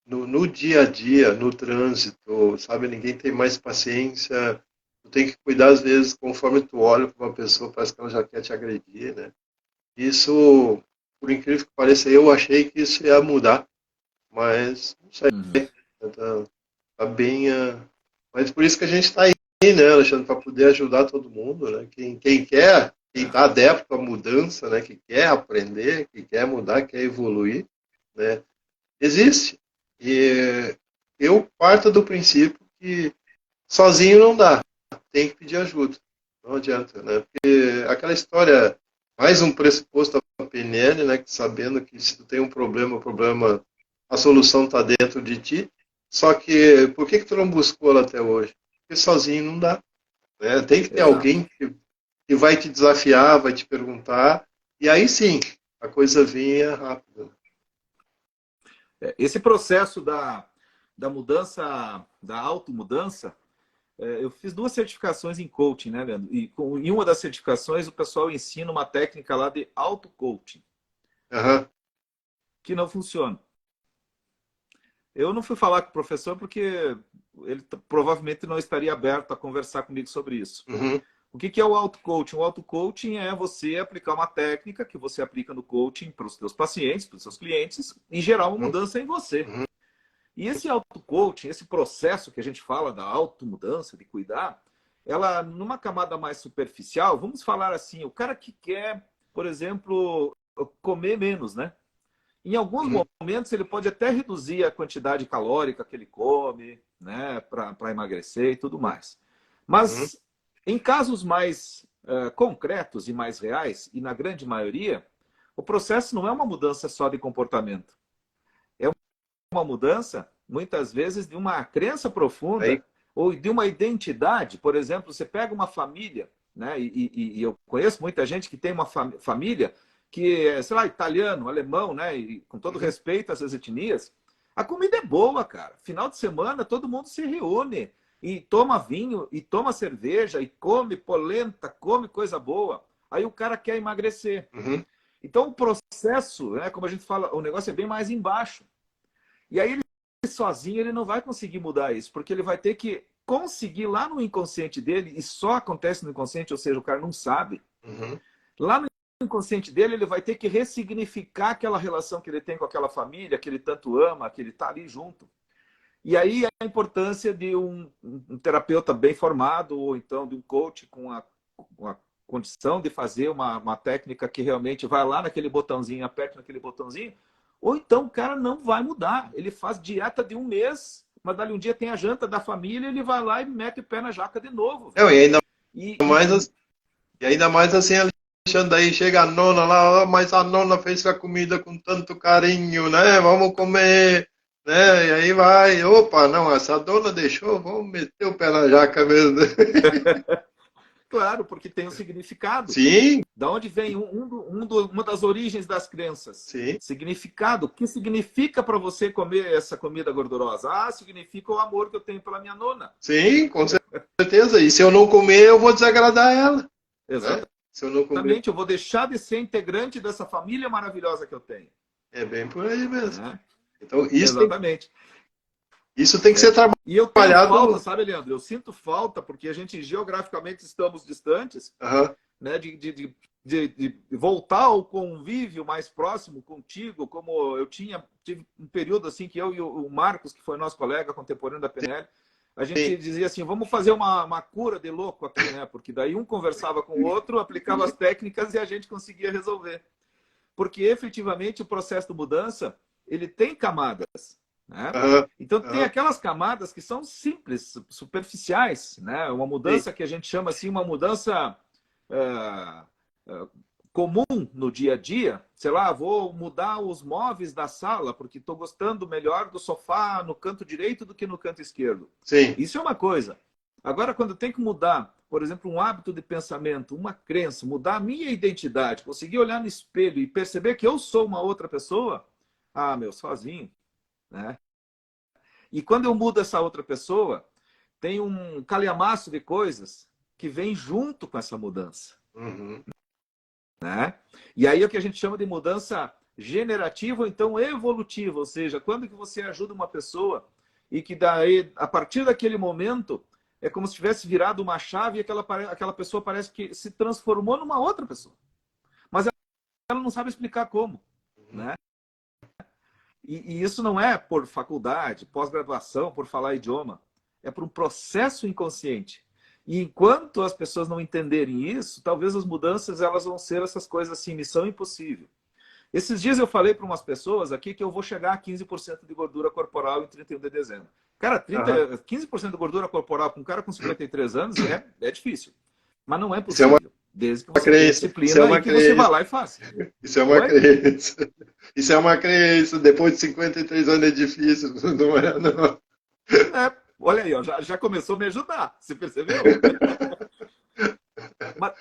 no dia a dia, no trânsito, sabe, ninguém tem mais paciência. Tu tem que cuidar, às vezes, conforme tu olha para uma pessoa, parece que ela já quer te agredir, né? Isso, por incrível que pareça, eu achei que isso ia mudar, mas não sei, Uhum. tá bem. Mas por isso que a gente está aí, né, Alexandre, para poder ajudar todo mundo, né? Quem quer, quem É. está adepto à mudança, né? Que quer aprender, que quer mudar, quer evoluir, né? Existe. E eu parto do princípio que sozinho não dá, tem que pedir ajuda. Não adianta, né? Porque aquela história, mais um pressuposto da PNL, né? Que sabendo que se tu tem um problema, a solução está dentro de ti. Só que por que tu não buscou ela até hoje? Porque sozinho não dá, né? Tem que ter Exato. alguém que vai te desafiar, vai te perguntar, e aí sim, a coisa vinha rápida. Esse processo da mudança, da automudança, eu fiz 2 certificações em coaching, né, Leandro? Em uma das certificações, o pessoal ensina uma técnica lá de auto-coaching, Aham. que não funciona. Eu não fui falar com o professor porque ele provavelmente não estaria aberto a conversar comigo sobre isso. Uhum. O que é o auto-coaching? O auto-coaching é você aplicar uma técnica que você aplica no coaching para os seus pacientes, para os seus clientes, e gerar uma Uhum. mudança em você. Uhum. E esse auto-coaching, esse processo que a gente fala da automudança, de cuidar, ela, numa camada mais superficial, vamos falar assim, o cara que quer, por exemplo, comer menos, né? Em alguns Uhum. momentos, ele pode até reduzir a quantidade calórica que ele come, né, para emagrecer e tudo mais. Uhum. Mas, em casos mais concretos e mais reais, e na grande maioria, o processo não é uma mudança só de comportamento. É uma mudança, muitas vezes, de uma crença Aí, profunda ou de uma identidade. Por exemplo, você pega uma família, né, e eu conheço muita gente que tem uma família que é, sei lá, italiano, alemão, né? E com todo uhum. respeito a essas etnias, a comida é boa, cara. Final de semana todo mundo se reúne e toma vinho, e toma cerveja, e come polenta, come coisa boa. Aí o cara quer emagrecer. Uhum. Então o processo, né, como a gente fala, o negócio é bem mais embaixo. E aí ele sozinho ele não vai conseguir mudar isso, porque ele vai ter que conseguir lá no inconsciente dele, e só acontece no inconsciente, ou seja, o cara não sabe. Uhum. Lá no inconsciente dele, ele vai ter que ressignificar aquela relação que ele tem com aquela família, que ele tanto ama, que ele está ali junto. E aí a importância de um terapeuta bem formado, ou então de um coach com a condição de fazer uma técnica que realmente vai lá naquele botãozinho, aperte naquele botãozinho, ou então o cara não vai mudar. Ele faz dieta de um mês, mas dali um dia tem a janta da família, ele vai lá e mete o pé na jaca de novo, velho. Não, e ainda E, mais, e ainda mais assim, Alexandre, aí chega a nona lá, mas a nona fez a comida com tanto carinho, né? Vamos comer, né? E aí vai, opa, não, essa dona deixou, vamos meter o pé na jaca mesmo. claro, porque tem um significado. Sim, Da onde vem uma das origens das crenças? sim, Significado. O que significa para você comer essa comida gordurosa? Ah, significa o amor que eu tenho pela minha nona. sim, com certeza. E se eu não comer, eu vou desagradar ela, né? Se eu não comer, Exatamente. Eu vou deixar de ser integrante dessa família maravilhosa que eu tenho. é bem por aí mesmo. Né? Então, Exatamente. isso tem que ser E eu tenho falta, trabalhado. sabe, Leandro? Eu sinto falta, porque a gente geograficamente estamos distantes, Aham, né, de voltar ao convívio mais próximo contigo, como eu tive um período assim que eu e o Marcos, que foi nosso colega contemporâneo da PNL, a sim, gente dizia assim, vamos fazer uma cura de louco aqui, né? Porque daí um conversava com o outro, aplicava as técnicas e a gente conseguia resolver. Porque efetivamente o processo de mudança, ele tem camadas, né? aham, Então tem aham, aquelas camadas que são simples, superficiais, né? Uma sim, mudança que a gente chama assim, uma mudança é, é, comum no dia a dia, sei lá, vou mudar os móveis da sala porque estou gostando melhor do sofá no canto direito do que no canto esquerdo. sim. Isso é uma coisa. Agora, quando eu tenho que mudar, por exemplo, um hábito de pensamento, uma crença, mudar a minha identidade, conseguir olhar no espelho e perceber que eu sou uma outra pessoa, sozinho, né? E quando eu mudo essa outra pessoa, tem um calhamaço de coisas que vem junto com essa mudança. Uhum. Né? E aí é o que a gente chama de mudança generativa ou então evolutiva, ou seja, quando que você ajuda uma pessoa e que daí, a partir daquele momento, é como se tivesse virado uma chave e aquela pessoa parece que se transformou numa outra pessoa. Mas ela não sabe explicar como. Né? E isso não é por faculdade, pós-graduação, por falar idioma. É por um processo inconsciente. E enquanto as pessoas não entenderem isso, talvez as mudanças elas vão ser essas coisas assim, missão impossível. Esses dias eu falei para umas pessoas aqui que eu vou chegar a 15% de gordura corporal em 31 de dezembro. Cara, 15% de gordura corporal para um cara com 53 anos é difícil. Mas não é possível. Desde que você tenha disciplina e que você vá lá e faça. Isso é uma crença. Isso é uma crença. Depois de 53 anos é difícil. Não é, não. Olha aí, ó, já começou a me ajudar. Você percebeu? Mas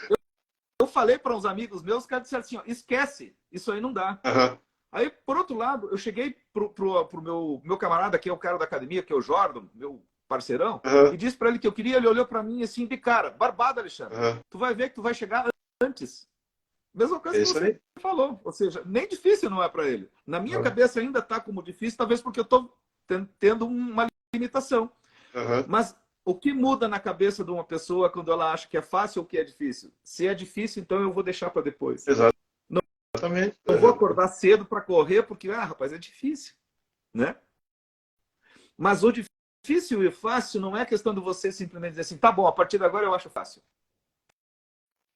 eu falei para uns amigos meus, os caras disseram assim, ó, esquece, isso aí não dá. Uhum. Aí, por outro lado, eu cheguei pro meu camarada, que é o cara da academia, que é o Jordan, meu parceirão, e disse para ele que eu queria, ele olhou para mim assim, de cara, barbado, Alexandre, tu vai ver que tu vai chegar antes. Mesma coisa que você falou, ou seja, nem difícil não é para ele. Na minha cabeça ainda está como difícil, talvez porque eu estou tendo uma limitação. Mas o que muda na cabeça de uma pessoa quando ela acha que é fácil ou que é difícil? Se é difícil, então eu vou deixar para depois. Exatamente. Não vou acordar cedo para correr porque, rapaz, é difícil. Né? Mas o difícil e fácil não é questão de você simplesmente dizer assim, tá bom, a partir de agora eu acho fácil.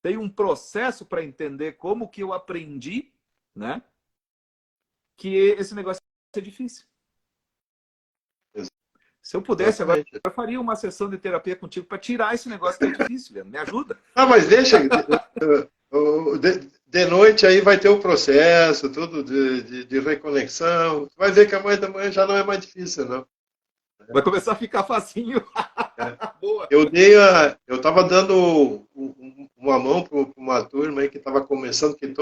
Tem um processo para entender como que eu aprendi, né? Que esse negócio é difícil. Se eu pudesse agora, eu faria uma sessão de terapia contigo para tirar esse negócio que é difícil, Leandro. Me ajuda. Mas deixa. De noite aí vai ter o processo, tudo de reconexão. Vai ver que amanhã da manhã já não é mais difícil, não. Vai começar a ficar facinho. Boa. Eu estava dando uma mão para uma turma aí que estava começando, que em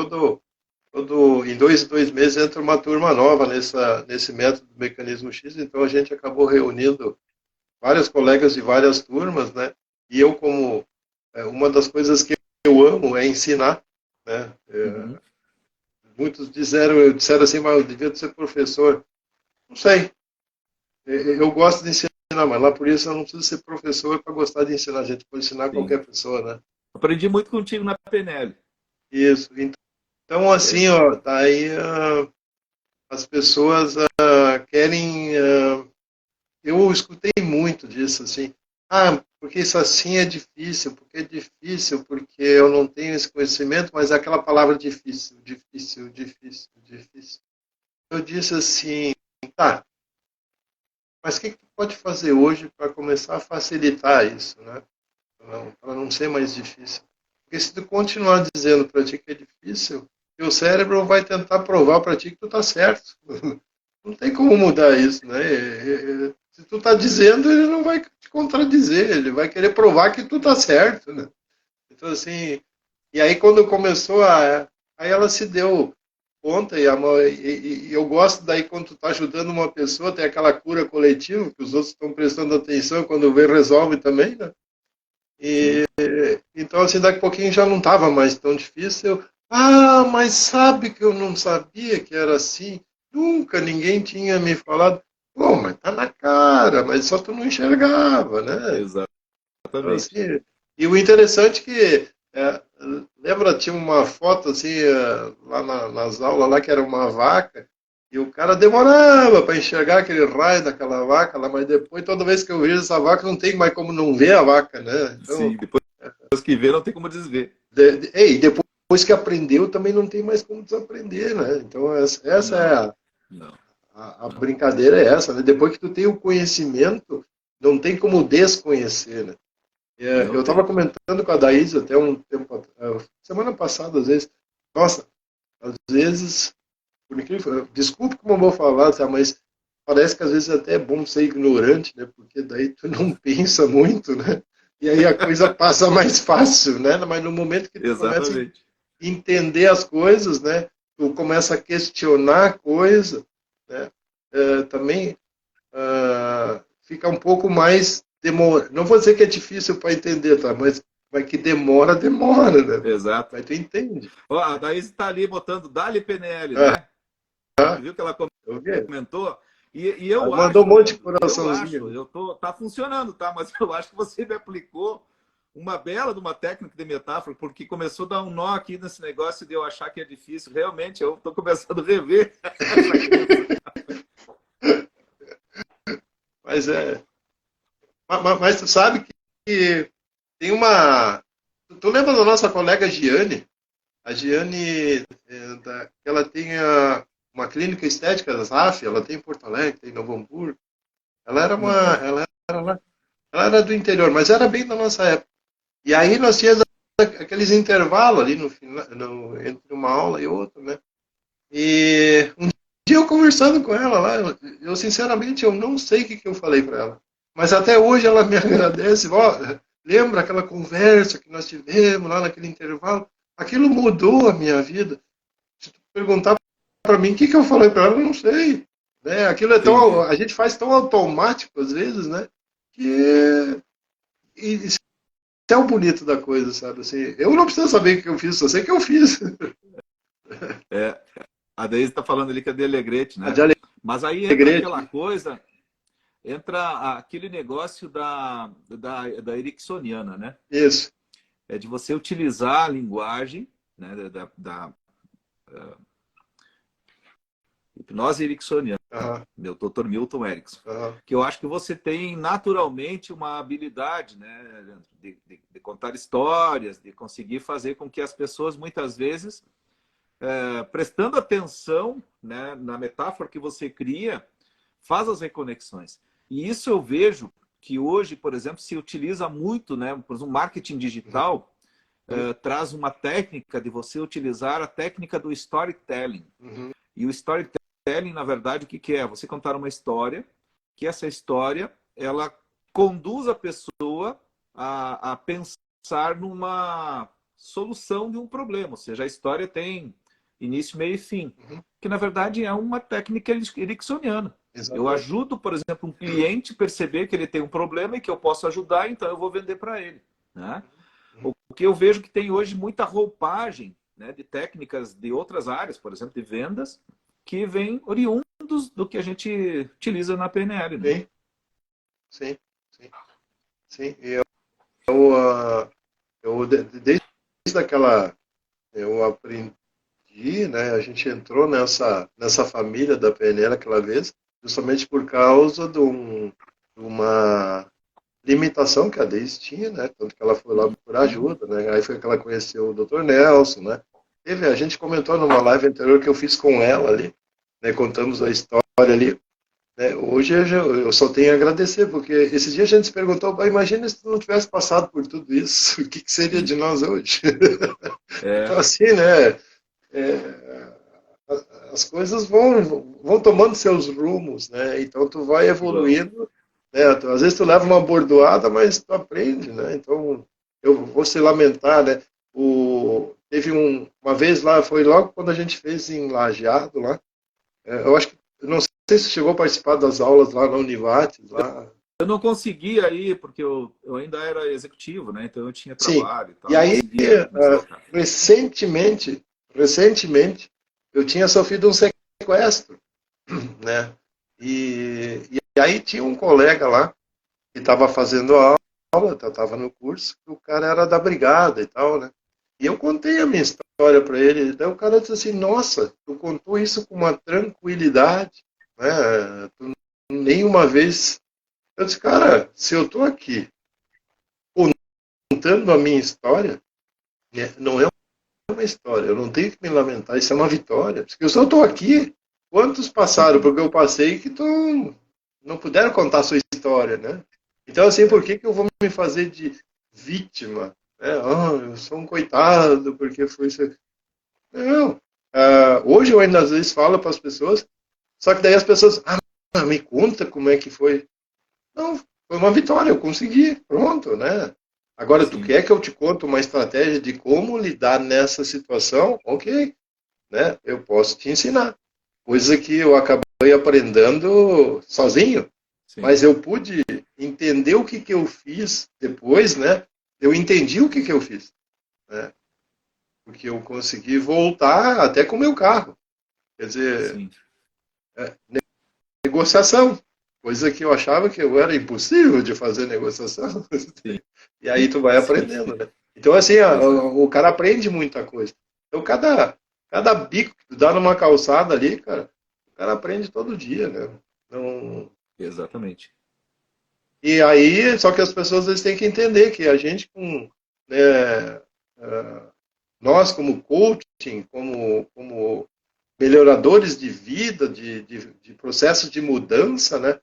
dois meses entra uma turma nova nesse método do mecanismo X, então a gente acabou reunindo vários colegas de várias turmas, né? E eu, como uma das coisas que eu amo é ensinar, né? Muitos disseram assim, mas eu devia ser professor. Não sei. Eu gosto de ensinar, mas lá por isso eu não preciso ser professor para gostar de ensinar. A gente pode ensinar qualquer pessoa, né? Aprendi muito contigo na PNL. Isso. Então, assim, ó, tá aí as pessoas querem... eu escutei muito disso, assim. Porque isso assim é difícil, porque eu não tenho esse conhecimento, mas é aquela palavra difícil. Eu disse assim, tá, mas o que tu pode fazer hoje para começar a facilitar isso, né? Para não ser mais difícil. Porque se tu continuar dizendo para ti que é difícil, teu cérebro vai tentar provar para ti que tu tá certo. Não tem como mudar isso, né? Se tu tá dizendo, ele não vai te contradizer, ele vai querer provar que tu tá certo, né? Então, assim, e aí quando começou aí ela se deu conta, e eu gosto daí quando tu tá ajudando uma pessoa, tem aquela cura coletiva, que os outros estão prestando atenção, quando vê, resolve também, né? Então, assim, daqui a pouquinho já não estava mais tão difícil. Mas sabe que eu não sabia que era assim? Nunca ninguém tinha me falado. Bom, mas tá na cara, mas só tu não enxergava, né? Exatamente. Então, assim, e o interessante é que, lembra, tinha uma foto assim, lá nas aulas, lá que era uma vaca, e o cara demorava para enxergar aquele raio daquela vaca lá, mas depois, toda vez que eu vejo essa vaca, não tem mais como não ver a vaca, né? Então, sim, depois que vê, não tem como desver. E depois que aprendeu, também não tem mais como desaprender, né? Então, essa é a brincadeira é essa, né? Depois que tu tem o conhecimento, não tem como desconhecer, né? Eu estava comentando com a Daís até um tempo, semana passada, às vezes, nossa, às vezes, por incrível, desculpe como eu vou falar, tá? Mas parece que às vezes até é bom ser ignorante, né? Porque daí tu não pensa muito, né? E aí a coisa passa mais fácil, né? Mas no momento que tu começa a Exatamente. entender as coisas, né? Tu começa a questionar a coisa, né? Também fica um pouco mais demora. Não vou dizer que é difícil para entender, tá? Mas que demora, demora, né? Exato. Mas tu entende. Ó, a Daís está ali botando Dali PNL, Ah, né? Tu viu que ela eu vi. comentou? E Aí eu mandou um acho, monte de Leandro, eu acho, coraçãozinho. tá funcionando, tá? Mas eu acho que você me aplicou uma bela de uma técnica de metáfora, porque começou a dar um nó aqui nesse negócio de eu achar que é difícil. Realmente, eu estou começando a rever essa crença. Mas mas tu sabe que tem uma. Tu lembra da nossa colega Giane? A Giane, ela tem uma clínica estética da ZAF, ela tem em Porto Alegre, tem em Novo Hamburgo. Ela era Uhum. ela era do interior, mas era bem da nossa época. E aí nós tínhamos aqueles intervalos ali no final, entre uma aula e outra, né? E um dia eu conversando com ela lá, eu sinceramente eu não sei o que eu falei para ela. Mas até hoje ela me agradece. Ó, lembra aquela conversa que nós tivemos lá naquele intervalo? Aquilo mudou a minha vida. Se tu perguntar para mim o que eu falei para ela, eu não sei. Né? Aquilo é tão, Entendi. a gente faz tão automático às vezes, né? Que isso é o bonito da coisa, sabe? Assim, eu não preciso saber o que eu fiz, só sei que eu fiz. É, a Daís está falando ali que é de Alegrete, A né? de Mas aí entra aquela Alegrete, coisa, entra aquele negócio da ericksoniana, né? isso. É de você utilizar a linguagem, né, hipnose ericksoniana, Aham, meu Dr. Milton Erickson, aham. que eu acho que você tem naturalmente uma habilidade, né, de contar histórias, de conseguir fazer com que as pessoas muitas vezes, prestando atenção, né, na metáfora que você cria, faz as reconexões. E isso eu vejo que hoje, por exemplo, se utiliza muito, né, por exemplo, marketing digital, Uhum, traz uma técnica de você utilizar a técnica do storytelling. uhum, E o storytelling, na verdade, o que que é? Você contar uma história, que essa história, ela conduz a pessoa a pensar numa solução de um problema. Ou seja, a história tem início, meio e fim. uhum. Que, na verdade, é uma técnica ericksoniana. Eu Exatamente. ajudo, por exemplo, um cliente a perceber que ele tem um problema e que eu posso ajudar, então eu vou vender para ele. Né? Uhum. O que eu vejo que tem hoje muita roupagem, né, de técnicas de outras áreas, por exemplo, de vendas, que vêm oriundos do que a gente utiliza na PNL. Né? Sim, sim, sim, sim. Eu, desde aquela, eu aprendi, né? A gente entrou nessa família da PNL aquela vez, justamente por causa de uma limitação que a Deise tinha, né? Tanto que ela foi lá por Uhum. ajuda, né? Aí foi que ela conheceu o Dr. Nelson, né? A gente comentou numa live anterior que eu fiz com ela ali, né? Contamos a história ali. Né? Hoje eu só tenho a agradecer, porque esses dias a gente se perguntou, imagina se tu não tivesse passado por tudo isso, o que seria de nós hoje? Então, É, assim, né? É, as coisas vão tomando seus rumos, né? Então tu vai bom. evoluindo, né? Às vezes tu leva uma bordoada, mas tu aprende, né? Então eu vou se lamentar, né? Teve uma vez lá, foi logo quando a gente fez em Lajeado lá. Eu acho que não sei se chegou a participar das aulas lá na Univates lá. Eu não conseguia ir, porque eu ainda era executivo, né? Então eu tinha Sim. trabalho e tal, E não aí conseguia me deslocar. recentemente eu tinha sofrido um sequestro, né? E aí tinha um colega lá que estava fazendo a aula, estava no curso, que o cara era da brigada e tal, né? E eu contei a minha história para ele, daí o cara disse assim, nossa, tu contou isso com uma tranquilidade, né? Tu nenhuma vez... Eu disse, cara, se eu estou aqui contando a minha história, né, não é uma história, eu não tenho que me lamentar, isso é uma vitória, porque eu só estou aqui. Quantos passaram Uhum. porque eu passei que não puderam contar a sua história, né? Então, assim, por É, que eu vou me fazer de vítima? Eu sou um coitado porque foi isso. Não. Hoje eu ainda às vezes falo para as pessoas, só que daí as pessoas, me conta como é que foi. Não, foi uma vitória, eu consegui, pronto, né? Agora, tu sim, quer que eu te conte uma estratégia de como lidar nessa situação? Ok, né? Eu posso te ensinar. Coisa que eu acabei aprendendo sozinho, sim, mas eu pude entender o que que eu fiz depois, né? Eu entendi o que que eu fiz, né? Porque eu consegui voltar até com o meu carro. Quer dizer, sim, negociação, coisa que eu achava que eu era impossível de fazer negociação. sim, E aí tu vai sim, aprendendo, né? Então, assim, exato, o cara aprende muita coisa. Então, cada bico que tu dá numa calçada ali, cara, o cara aprende todo dia, né? Não... exatamente. E aí, só que as pessoas eles têm que entender que a gente com, né, nós como coaching, como melhoradores de vida, de processos de mudança, né?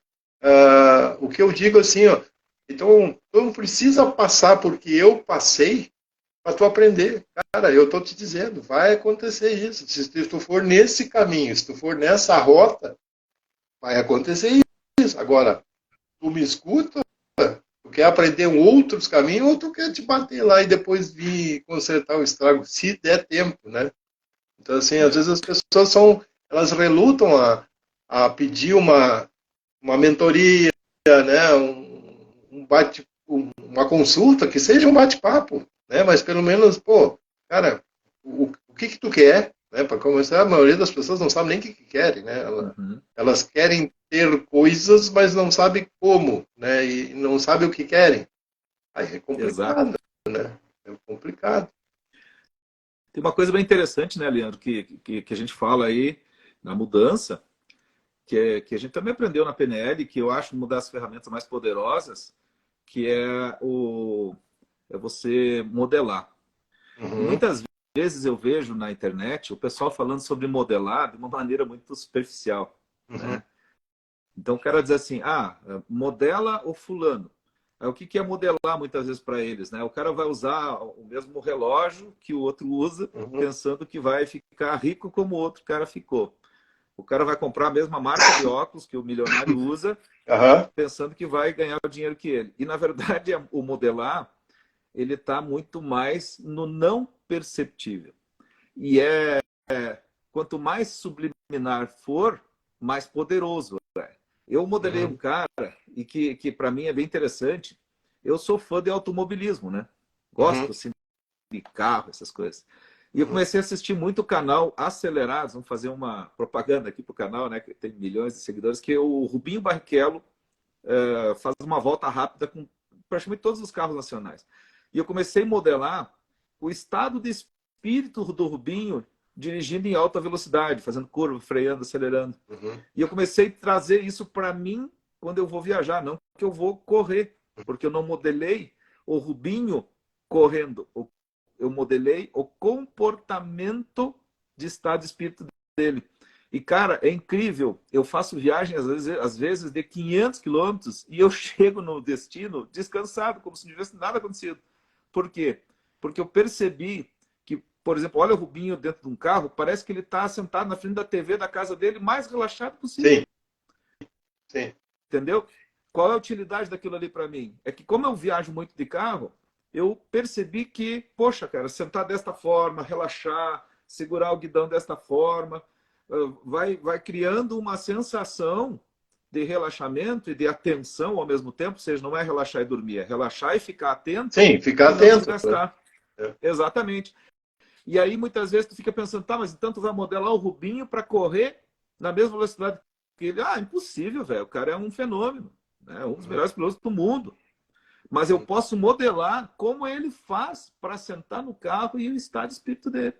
O que eu digo assim, ó, então tu não precisa passar porque eu passei para tu aprender. Cara, eu tô te dizendo, vai acontecer isso. Se tu for nesse caminho, se tu for nessa rota, vai acontecer isso. Agora, tu me escuta, tu quer aprender outros caminhos ou tu quer te bater lá e depois vir consertar o estrago, se der tempo, né? Então, assim, às vezes as pessoas elas relutam a pedir uma mentoria, né? Uma consulta, que seja um bate-papo, né? Mas pelo menos, pô, cara, o que que tu quer, né? Para começar, a maioria das pessoas não sabe nem o que que querem, né? Uhum. Elas querem ter coisas, mas não sabem como, né? E não sabem o que querem. Aí é Exato. complicado, né? É complicado. Tem uma coisa bem interessante, né, Leandro, que a gente fala aí na mudança, que a gente também aprendeu na PNL, que eu acho uma das ferramentas mais poderosas, que é você modelar. E Uhum, muitas vezes eu vejo na internet o pessoal falando sobre modelar de uma maneira muito superficial, uhum, né? Então o cara diz assim, modela o fulano. Aí, o que que é modelar muitas vezes para eles, né? O cara vai usar o mesmo relógio que o outro usa, uhum, pensando que vai ficar rico como o outro cara ficou. O cara vai comprar a mesma marca de óculos que o milionário usa, aham, pensando que vai ganhar o dinheiro que ele. E na verdade o modelar ele está muito mais no não perceptível. E quanto mais subliminar for, mais poderoso é. Eu modelei um uhum, cara e que para mim é bem interessante. Eu sou fã de automobilismo, né? uhum, Gosto assim, de carro, essas coisas. E eu uhum, comecei a assistir muito o canal Acelerados. Vamos fazer uma propaganda aqui para o canal, né? Que tem milhões de seguidores. Que o Rubinho Barrichello faz uma volta rápida com praticamente todos os carros nacionais. E eu comecei a modelar o estado de espírito do Rubinho dirigindo em alta velocidade, fazendo curva, freando, acelerando. uhum. E eu comecei a trazer isso para mim quando eu vou viajar, não que eu vou correr, porque eu não modelei o Rubinho correndo. Eu modelei o comportamento de estado de espírito dele. E, cara, é incrível. Eu faço viagem, às vezes de 500 quilômetros e eu chego no destino descansado, como se não tivesse nada acontecido. Por quê? Porque eu percebi que, por exemplo, olha o Rubinho dentro de um carro, parece que ele está sentado na frente da TV da casa dele, mais relaxado possível. Sim, sim. Entendeu? Qual é a utilidade daquilo ali para mim? É que, como eu viajo muito de carro, eu percebi que, poxa, cara, sentar desta forma, relaxar, segurar o guidão desta forma, vai criando uma sensação de relaxamento e de atenção ao mesmo tempo, ou seja, não é relaxar e dormir, é relaxar e ficar atento Sim, ficar e não atento, né? desgastar. É. Exatamente. E aí, muitas vezes, tu fica pensando, tá, mas então tu vai modelar o Rubinho para correr na mesma velocidade que ele. Ah, impossível, velho. O cara é um fenômeno, né? Um dos Uhum, melhores pilotos do mundo. Mas eu uhum, posso modelar como ele faz para sentar no carro e o estado de espírito dele.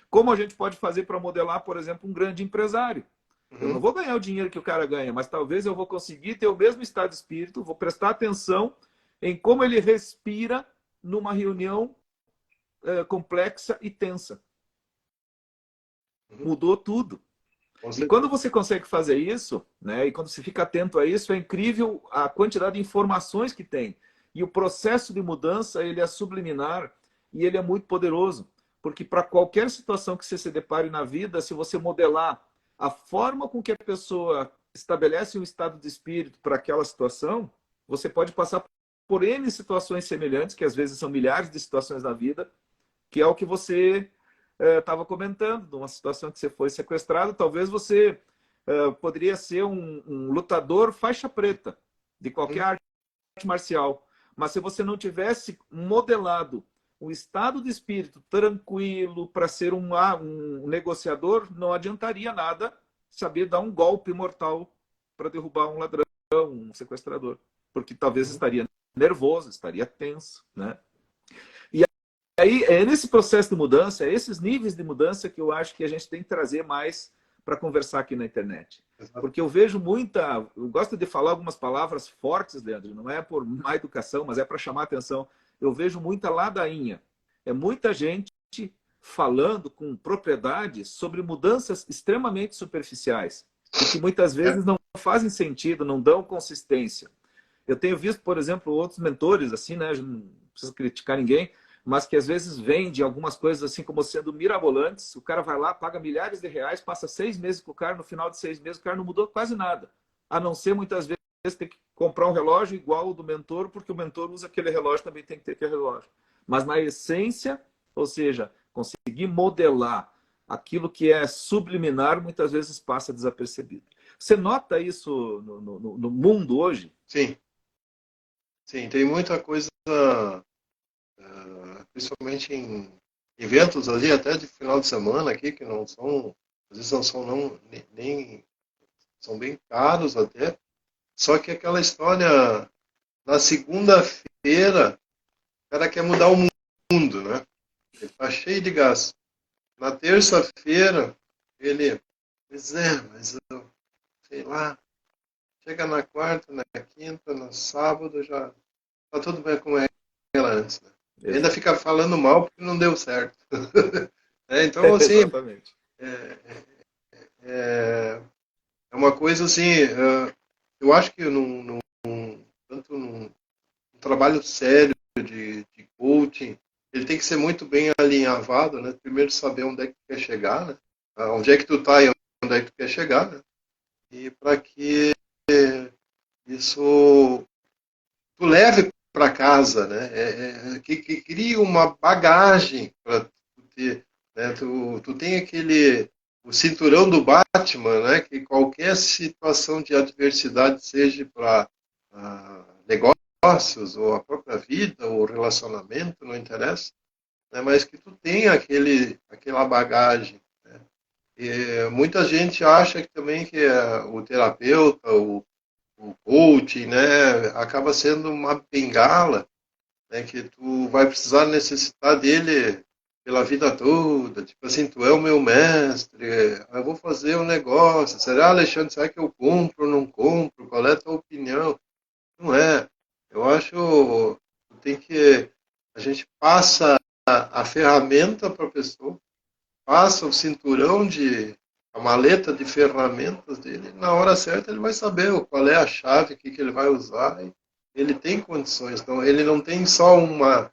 Como a gente pode fazer para modelar, por exemplo, um grande empresário. Eu não uhum, vou ganhar o dinheiro que o cara ganha, mas talvez eu vou conseguir ter o mesmo estado de espírito, vou prestar atenção em como ele respira numa reunião complexa e tensa. uhum. Mudou tudo. Com E quando certeza. você consegue fazer isso, né, e quando você fica atento a isso, é incrível a quantidade de informações que tem. E o processo de mudança, ele é subliminar e ele é muito poderoso. Porque para qualquer situação que você se depare na vida, se você modelar a forma com que a pessoa estabelece um estado de espírito para aquela situação, você pode passar por N situações semelhantes, que às vezes são milhares de situações na vida, que é o que você estava comentando, de uma situação que você foi sequestrado, talvez você poderia ser um lutador faixa preta de qualquer arte marcial. Mas se você não tivesse modelado um estado de espírito tranquilo para ser um negociador, não adiantaria nada saber dar um golpe mortal para derrubar um ladrão, um sequestrador. Porque talvez estaria nervoso, estaria tenso, né? E aí, é nesse processo de mudança, é esses níveis de mudança que eu acho que a gente tem que trazer mais para conversar aqui na internet. Porque eu vejo eu gosto de falar algumas palavras fortes, Leandro, não é por má educação, mas é para chamar a atenção. Eu vejo muita ladainha. É muita gente falando com propriedade sobre mudanças extremamente superficiais e que muitas vezes não fazem sentido, não dão consistência. Eu tenho visto, por exemplo, outros mentores, assim, né? Não preciso criticar ninguém, mas que às vezes vende algumas coisas assim como sendo mirabolantes. O cara vai lá, paga milhares de reais, passa 6 meses com o cara, no final de 6 meses o cara não mudou quase nada. A não ser, muitas vezes, ter que comprar um relógio igual o do mentor, porque o mentor usa aquele relógio, também tem que ter aquele relógio. Mas na essência, ou seja, conseguir modelar aquilo que é subliminar, muitas vezes passa desapercebido. Você nota isso no mundo hoje? Sim. Sim, tem muita coisa, principalmente em eventos ali, até de final de semana aqui, que não são, às vezes não são nem são bem caros até. Só que aquela história, na segunda-feira, o cara quer mudar o mundo, né? Ele tá cheio de gás. Na terça-feira, ele, pois é, mas eu sei lá, chega na quarta, na quinta, no sábado, já tá tudo bem como era antes, né? Ainda fica falando mal porque não deu certo. Então, assim, Exatamente. é uma coisa assim, eu acho que tanto num trabalho sério de coaching, ele tem que ser muito bem alinhavado, né? Primeiro saber onde é que tu quer chegar, né? Onde é que tu tá e onde é que tu quer chegar, né? E para que isso tu leve para casa, né? Que cria uma bagagem para tu ter, né? Tu tem o cinturão do Batman, né? Que qualquer situação de adversidade, seja para negócios ou a própria vida ou relacionamento, não interessa, né? Mas que tu tenha aquela bagagem. Né? E muita gente acha que também que o terapeuta, o coaching, né, acaba sendo uma bengala, né, que tu vai precisar necessitar dele pela vida toda, tipo assim, tu é o meu mestre, eu vou fazer um negócio, será, Alexandre, será que eu compro ou não compro, qual é a tua opinião? Não é, eu acho a gente passa a ferramenta para a pessoa, passa o cinturão a maleta de ferramentas dele, na hora certa ele vai saber qual é a chave que ele vai usar, e ele tem condições, então ele não tem só uma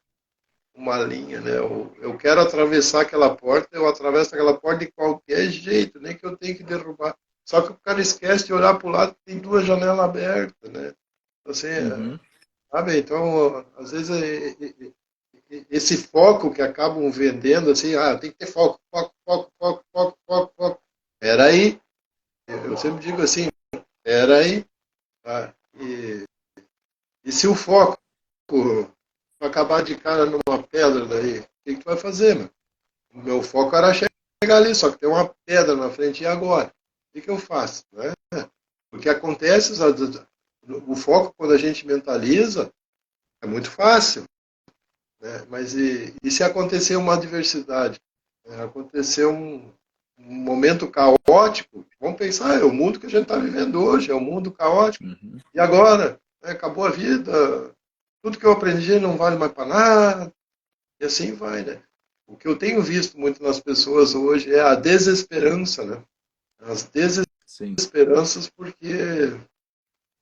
linha, né? Eu quero atravessar aquela porta, eu atravesso aquela porta de qualquer jeito, nem que eu tenha que derrubar. Só que o cara esquece de olhar para o lado, tem 2 janelas abertas, né? Você, sabe? Então, às vezes, esse foco que acabam vendendo, assim, tem que ter foco, foco, foco, foco, foco, foco, foco. Peraí, eu sempre digo assim, peraí, tá? E se o foco acabar de cara numa pedra daí, o que tu vai fazer, meu? O meu foco era chegar ali, só que tem uma pedra na frente, e agora? O que eu faço? Né? Porque acontece, o foco, quando a gente mentaliza, é muito fácil. Né? Mas e se acontecer uma adversidade? Acontecer um momento caótico, vamos pensar, é o mundo que a gente está vivendo hoje, é um mundo caótico. E agora? Acabou a vida, tudo que eu aprendi não vale mais para nada, e assim vai, né? O que eu tenho visto muito nas pessoas hoje é a desesperança, né? As desesperanças, porque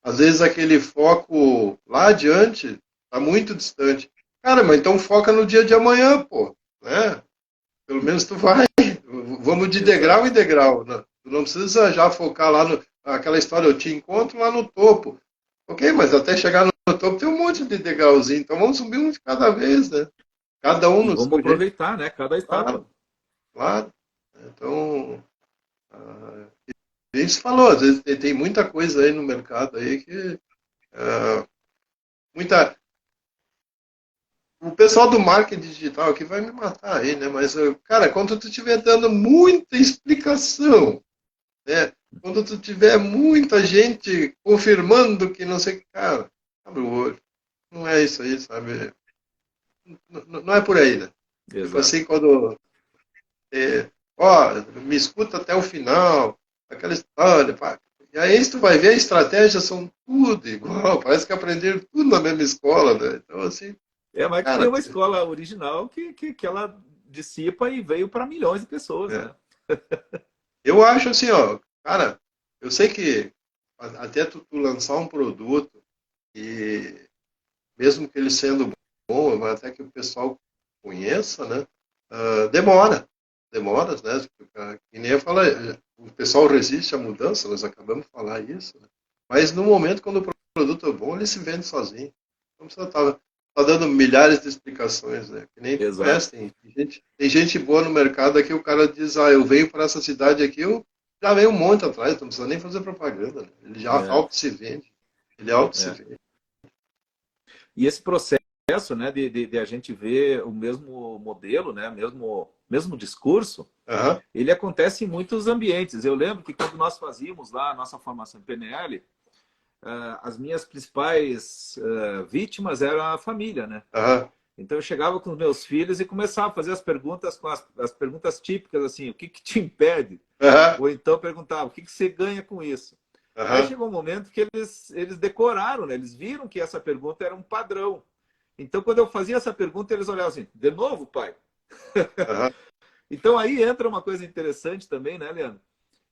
às vezes aquele foco lá adiante está muito distante. Cara, mas então foca no dia de amanhã, pô, né? Pelo menos tu vai. Vamos de degrau em degrau. Né? Tu não precisa já focar lá aquela história, eu te encontro lá no topo. Ok, mas até chegar topo tem um monte de degrauzinho, então vamos subir um de cada vez, né? Cada um E no vamos seu jeito. aproveitar, né? Cada etapa. Claro, claro. Então, isso falou, às vezes tem muita coisa aí no mercado aí que muita. O pessoal do marketing digital aqui vai me matar aí, né? Mas, cara, quando tu estiver dando muita explicação, né? Quando tu tiver muita gente confirmando que não sei, cara, abre o olho. Não é isso aí, sabe? Não é por aí, né? Tipo Exato. assim, quando ó, me escuta até o final, aquela história, pá. E aí tu vai ver, a estratégia são tudo igual, parece que aprenderam tudo na mesma escola, né? Então, assim, Mas que tem cara, uma escola original que ela dissipa e veio para milhões de pessoas, é, né? eu acho assim, ó, cara, eu sei que até tu lançar um produto e mesmo que ele sendo bom, mas até que o pessoal conheça, né? Demora, demora, né? Que nem eu falei, o pessoal resiste à mudança, nós acabamos de falar isso, né? Mas no momento quando o produto é bom, ele se vende sozinho. Não precisa estar dando milhares de explicações, né? Que nem tu Exato. conhece, tem gente boa no mercado aqui, o cara diz, eu venho para essa cidade aqui, eu já venho um monte atrás, não precisa nem fazer propaganda, né? Ele já É, auto se vende, ele auto se é. vende. E esse processo, né, de a gente ver o mesmo modelo, né, mesmo discurso, Aham, ele acontece em muitos ambientes. Eu lembro que quando nós fazíamos lá a nossa formação em PNL, as minhas principais vítimas eram a família, né? aham. Então eu chegava com os meus filhos e começava a fazer as perguntas com as perguntas típicas, assim, o que te impede? Aham, Ou então perguntava, o que você ganha com isso? Aí aham, chegou um momento que eles decoraram, né? Eles viram que essa pergunta era um padrão. Então, quando eu fazia essa pergunta, eles olhavam assim, de novo, pai? aham. Então, aí entra uma coisa interessante também, né, Leandro?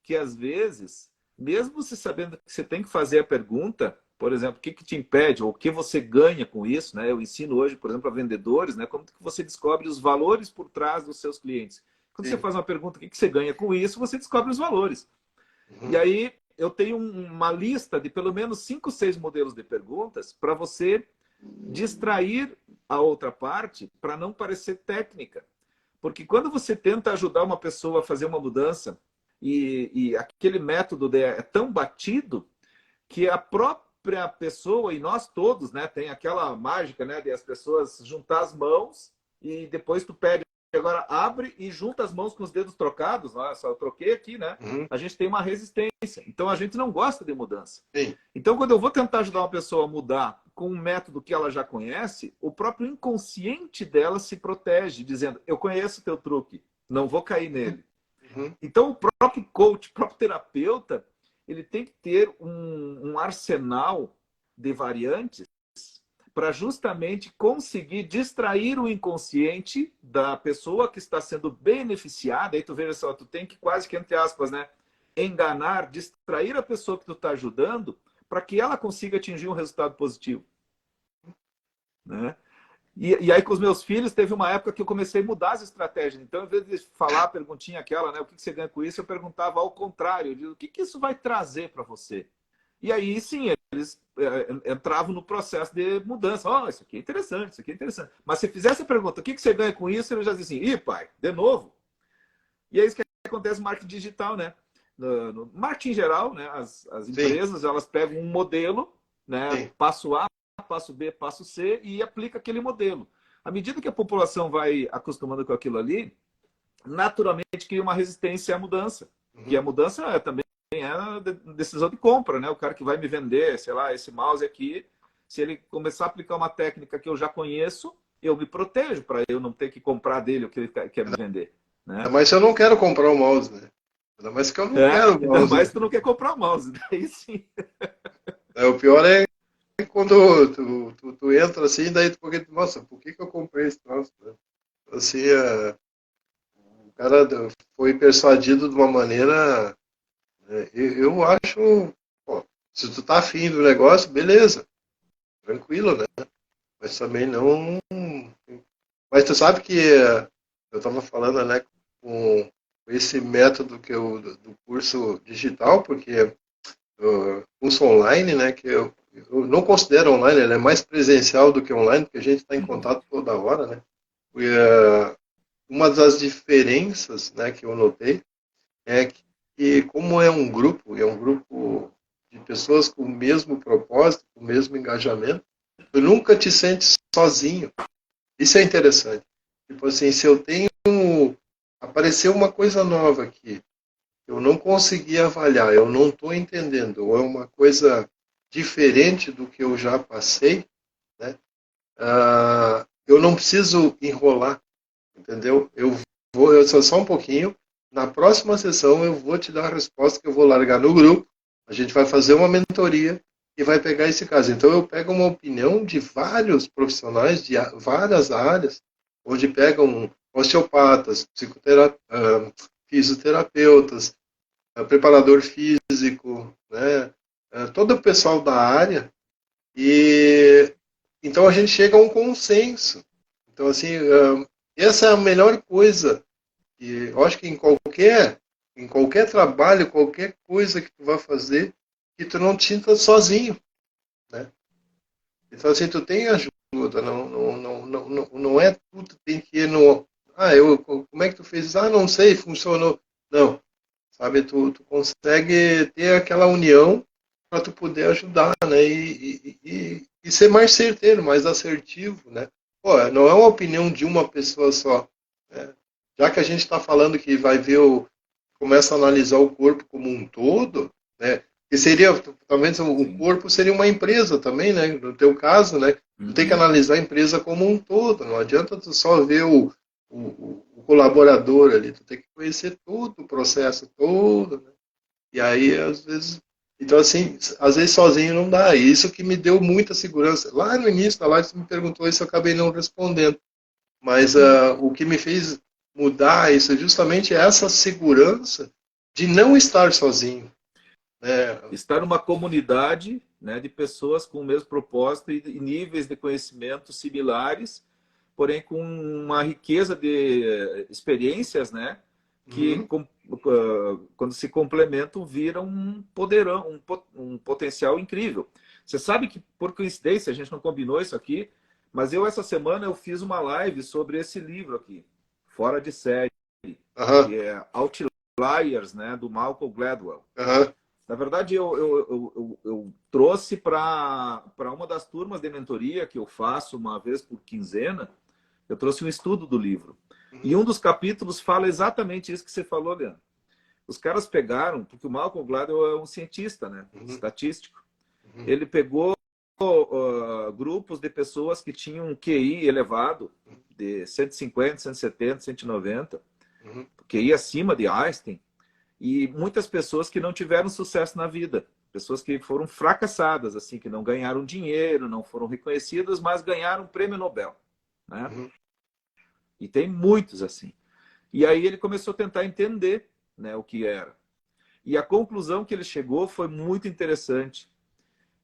Que às vezes, mesmo você sabendo que você tem que fazer a pergunta, por exemplo, o que te impede, ou o que você ganha com isso, né? Eu ensino hoje, por exemplo, a vendedores, né? Como que você descobre os valores por trás dos seus clientes. Quando você Sim. faz uma pergunta, o que você ganha com isso, você descobre os valores. E Uhum. aí eu tenho uma lista de pelo menos 5, 6 modelos de perguntas para você distrair a outra parte para não parecer técnica. Porque quando você tenta ajudar uma pessoa a fazer uma mudança e aquele método é tão batido que a própria pessoa e nós todos, né, tem aquela mágica, né, de as pessoas juntar as mãos e depois tu pede agora abre e junta as mãos com os dedos trocados, só eu troquei aqui, né? Uhum. A gente tem uma resistência. Então a gente não gosta de mudança. Sim. Então quando eu vou tentar ajudar uma pessoa a mudar com um método que ela já conhece, o próprio inconsciente dela se protege, dizendo: eu conheço o teu truque, não vou cair nele. Uhum. Então, o próprio coach, o próprio terapeuta, ele tem que ter um arsenal de variantes para justamente conseguir distrair o inconsciente da pessoa que está sendo beneficiada. Aí tu veja só, tu tem que quase que, entre aspas, né, enganar, distrair a pessoa que tu está ajudando para que ela consiga atingir um resultado positivo, né? E aí, com os meus filhos, teve uma época que eu comecei a mudar as estratégias. Então, em vez de falar a perguntinha aquela, né? O que você ganha com isso? Eu perguntava ao contrário. Eu digo, o que isso vai trazer para você? E aí, sim, eles entravam no processo de mudança. Isso aqui é interessante, isso aqui é interessante. Mas se fizesse a pergunta, o que você ganha com isso? Eles já diziam assim, pai, de novo? E é isso que acontece no marketing digital, né? No marketing em geral, né? As Sim. empresas, elas pegam um modelo, né? Sim. Passo A, passo B, passo C e aplica aquele modelo. À medida que a população vai acostumando com aquilo ali, naturalmente cria uma resistência à mudança. Que a Uhum. mudança também é decisão de compra, né? O cara que vai me vender, sei lá, esse mouse aqui, se ele começar a aplicar uma técnica que eu já conheço, eu me protejo para eu não ter que comprar dele o que ele quer me vender, Ainda né? mais se eu não quero comprar o mouse, né? Ainda mais que eu não quero o Ainda mouse. mais se tu não quer comprar o mouse, daí sim. O pior é quando tu entra assim, daí tu porque, nossa, por que eu comprei esse troço, né? Assim, o cara foi persuadido de uma maneira, eu acho, pô, se tu tá afim do negócio, beleza, tranquilo, né? Mas também não. Mas tu sabe que eu estava falando, né, com esse método do curso digital, porque curso online, né, que eu não considero online, ele é mais presencial do que online, porque a gente está em contato toda hora, né? E, uma das diferenças, né, que eu notei é que como é um grupo de pessoas com o mesmo propósito, com o mesmo engajamento, tu nunca te sente sozinho. Isso é interessante. Tipo assim, se eu tenho apareceu uma coisa nova aqui, eu não consegui avaliar, eu não estou entendendo, ou é uma coisa diferente do que eu já passei, né? Eu não preciso enrolar, entendeu? Eu só um pouquinho. Na próxima sessão eu vou te dar a resposta que eu vou largar no grupo. A gente vai fazer uma mentoria e vai pegar esse caso. Então eu pego uma opinião de vários profissionais de várias áreas, onde pegam osteopatas, fisioterapeutas, preparador físico, né? Todo o pessoal da área. E então a gente chega a um consenso. Então assim, essa é a melhor coisa. E eu acho que em qualquer trabalho, qualquer coisa que tu vai fazer, que tu não te sinta sozinho, né? Então assim, tu tem ajuda, não é tudo tem que ir no, como é que tu fez? Não sei, funcionou. Não, sabe, tu consegue ter aquela união para tu poder ajudar, né? E ser mais certeiro, mais assertivo, né? Pô, não é uma opinião de uma pessoa só, né? Já que a gente está falando que vai ver começa a analisar o corpo como um todo, né? E seria, talvez o Sim. corpo seria uma empresa também, né? No teu caso, né? Tu tem que analisar a empresa como um todo. Não adianta tu só ver o colaborador ali. Tu tem que conhecer todo o processo todo, né? E aí, às vezes... Então, assim, às vezes sozinho não dá. E isso que me deu muita segurança. Lá no início da live, você me perguntou isso, eu acabei não respondendo. Mas o que me fez mudar isso é justamente essa segurança de não estar sozinho, né? Estar numa comunidade, né, de pessoas com o mesmo propósito e níveis de conhecimento similares, porém com uma riqueza de experiências, né, que Uhum. quando se complementam viram um poderão, um potencial incrível. Você sabe que, por coincidência, a gente não combinou isso aqui, mas essa semana eu fiz uma live sobre esse livro aqui, Fora de Série, Aham, que é Outliers, né, do Malcolm Gladwell. aham, Na verdade, eu trouxe para uma das turmas de mentoria que eu faço uma vez por quinzena, eu trouxe um estudo do livro. E uhum, um dos capítulos fala exatamente isso que você falou, Leandro. Os caras pegaram, porque o Malcolm Gladwell é um cientista, né, uhum, estatístico. uhum, Ele pegou grupos de pessoas que tinham um QI elevado, de 150, 170, 190, uhum, QI acima de Einstein, e muitas pessoas que não tiveram sucesso na vida, pessoas que foram fracassadas, assim, que não ganharam dinheiro, não foram reconhecidas, mas ganharam um prêmio Nobel, né? uhum, E tem muitos assim. E aí ele começou a tentar entender, né, o que era. E a conclusão que ele chegou foi muito interessante,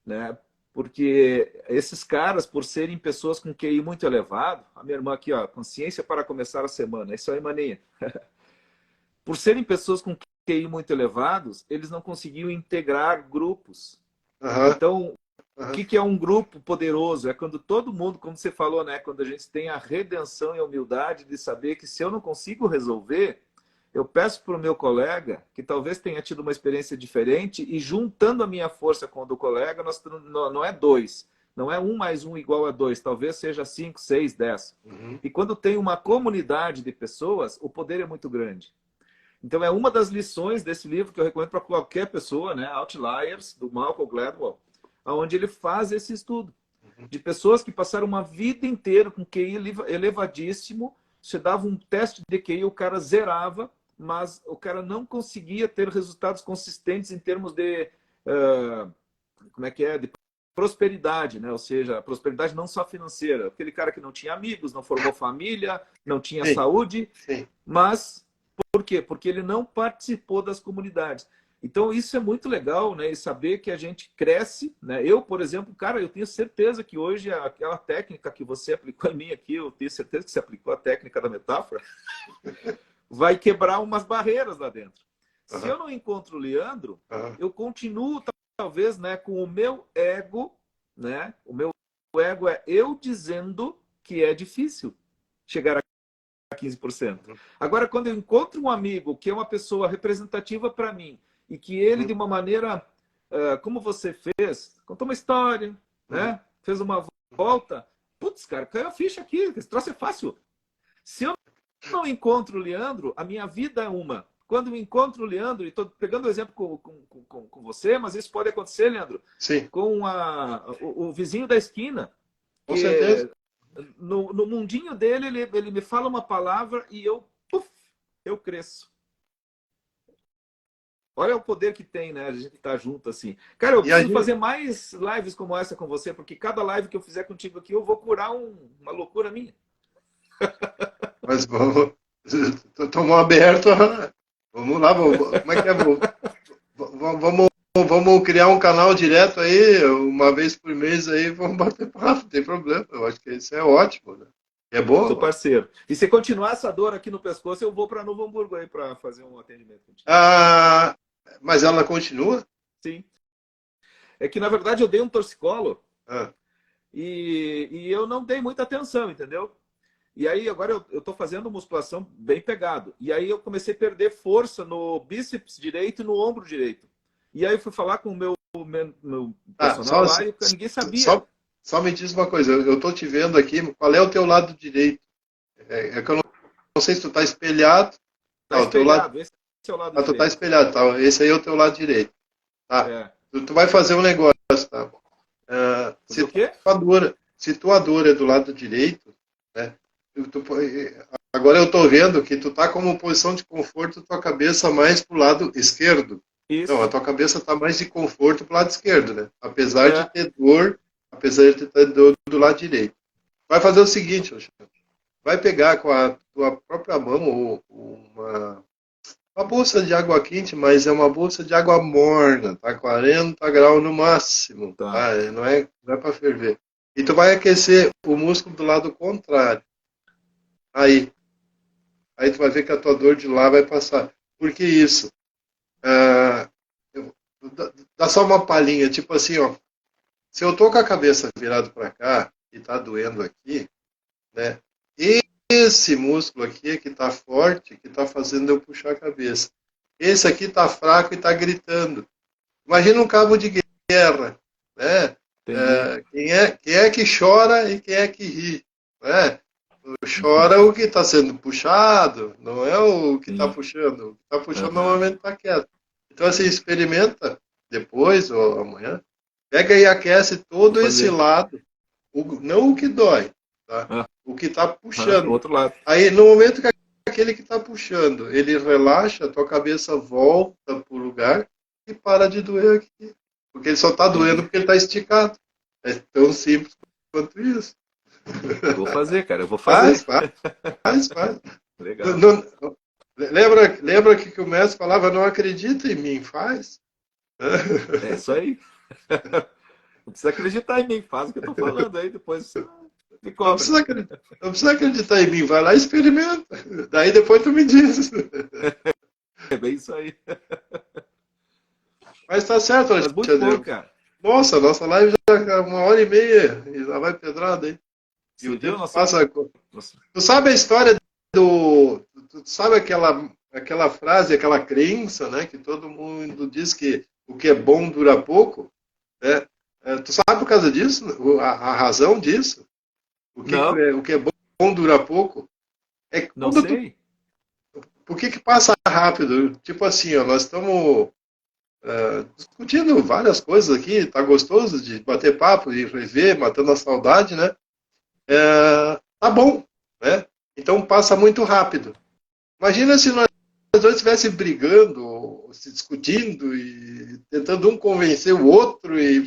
né? Porque esses caras, por serem pessoas com QI muito elevado, a minha irmã aqui, ó, consciência para começar a semana, isso aí, maninha. Por serem pessoas com QI muito elevados, eles não conseguiam integrar grupos. aham, Então, o aham, que é um grupo poderoso? É quando todo mundo, como você falou, né? Quando a gente tem a redenção e a humildade de saber que se eu não consigo resolver, eu peço para o meu colega, que talvez tenha tido uma experiência diferente, e juntando a minha força com a do colega, não é dois, não é um mais um igual a dois, talvez seja 5, 6, 10. uhum, E quando tem uma comunidade de pessoas, o poder é muito grande. Então, é uma das lições desse livro que eu recomendo para qualquer pessoa, né? Outliers, do Malcolm Gladwell, onde ele faz esse estudo uhum, de pessoas que passaram uma vida inteira com QI elevadíssimo, você dava um teste de QI, o cara zerava, mas o cara não conseguia ter resultados consistentes em termos de, como é que é, de prosperidade, né? Ou seja, prosperidade não só financeira. Aquele cara que não tinha amigos, não formou família, não tinha sim, saúde, sim, mas por quê? Porque ele não participou das comunidades. Então, isso é muito legal, né? E saber que a gente cresce, né? Eu, por exemplo, cara, eu tenho certeza que hoje aquela técnica que você aplicou em mim aqui, eu tenho certeza que você aplicou a técnica da metáfora, vai quebrar umas barreiras lá dentro. Se aham, eu não encontro o Leandro, aham, eu continuo, talvez, né, com o meu ego né? O meu ego é eu dizendo que é difícil chegar a 15%. Agora, quando eu encontro um amigo que é uma pessoa representativa para mim e que ele, de uma maneira, como você fez, contou uma história, né? Fez uma volta, putz, cara, caiu a ficha aqui, esse troço é fácil. Se eu não encontro o Leandro, a minha vida é uma. Quando eu encontro o Leandro, e estou pegando o exemplo com você, mas isso pode acontecer, Leandro, Sim, com o vizinho da esquina, com que certeza. no mundinho dele, ele me fala uma palavra e eu cresço. Olha o poder que tem, né? A gente tá junto assim. Cara, eu E a preciso gente, fazer mais lives como essa com você, porque cada live que eu fizer contigo aqui, eu vou curar uma loucura minha. mas vamos, estamos abertos, vamos lá, como é que é? Vamos, vamos criar um canal direto aí, uma vez por mês aí, vamos bater papo, não tem problema. Eu acho que isso é ótimo, né? É Sou bom. parceiro. E se continuar essa dor aqui no pescoço, eu vou para Novo Hamburgo aí para fazer um atendimento contigo. Ah, mas ela continua? Sim. É que, na verdade, eu dei um torcicolo Ah, e eu não dei muita atenção, entendeu? E aí, agora eu tô fazendo musculação bem pegado. E aí eu comecei a perder força no bíceps direito e no ombro direito. E aí eu fui falar com o meu personal só, lá e ninguém sabia. só, só me diz uma coisa, eu tô te vendo aqui, qual é o teu lado direito? É que eu não sei se tu tá espelhado, Tá tá, o teu lado, espelhado, esse é o lado tu tá direito. espelhado, tá, esse aí é o teu lado direito, tá? É. Tu vai fazer um negócio, tá? Fazer o quê? Se tua dor é do lado direito, né? Agora eu tô vendo que tu tá como posição de conforto, tua cabeça mais pro lado esquerdo. Não, a Isso. tua cabeça tá mais de conforto pro lado esquerdo, né? É. Apesar de ter dor do lado direito. Vai fazer o seguinte, Alexandre. Vai pegar com a tua própria mão uma bolsa de água quente, mas é uma bolsa de água morna, tá? 40 graus no máximo, Tá. tá? Não é para ferver. E tu vai aquecer o músculo do lado contrário. Aí, aí tu vai ver que a tua dor de lá vai passar. Por que isso? Ah, dá só uma palhinha, tipo assim, ó. Se eu tô com a cabeça virada para cá e tá doendo aqui, né? Esse músculo aqui é que tá forte, que tá fazendo eu puxar a cabeça. Esse aqui tá fraco e tá gritando. Imagina um cabo de guerra, né? Entendi. Quem é que chora e quem é que ri, né? Chora o que está sendo puxado, não é o que está Sim. puxando. O que está puxando Aham. normalmente está quieto. Então, assim, experimenta depois ou amanhã, pega e aquece Vou todo esse fazer. lado, não o que dói, tá? Ah, O que está o puxando. outro lado. Aí, no momento que aquele que está puxando, ele relaxa, a tua cabeça volta para o lugar e para de doer aqui. Porque ele só está doendo Entendi. porque ele está esticado. É tão simples quanto isso. Vou fazer, cara. Eu vou Faz, fazer. faz. Não, Legal. lembra que o mestre falava, não acredita em mim, faz. É isso aí. Não precisa acreditar em mim. Faz o que eu tô falando aí. Depois você me Não cobra. precisa, não precisa acreditar em mim, vai lá e experimenta. Daí depois tu me diz. É bem isso aí. Mas tá certo, Mas muito bom, Alexandre. cara. Nossa, nossa live já é 1h30 e já vai pedrada aí. E o Você viu? tempo Nossa, passa. nossa. Tu sabe a história do. Tu sabe aquela frase, aquela crença, né? Que todo mundo diz que o que é bom dura pouco, né? Tu sabe por causa disso? A razão disso? Não, O que é bom dura pouco? É que não quando tu. sei. Por que passa rápido? Tipo assim, ó, nós estamos discutindo várias coisas aqui, tá gostoso de bater papo e rever, matando a saudade, né? Tá bom, né? Então passa muito rápido. Imagina se nós dois estivessem brigando, se discutindo e tentando um convencer o outro e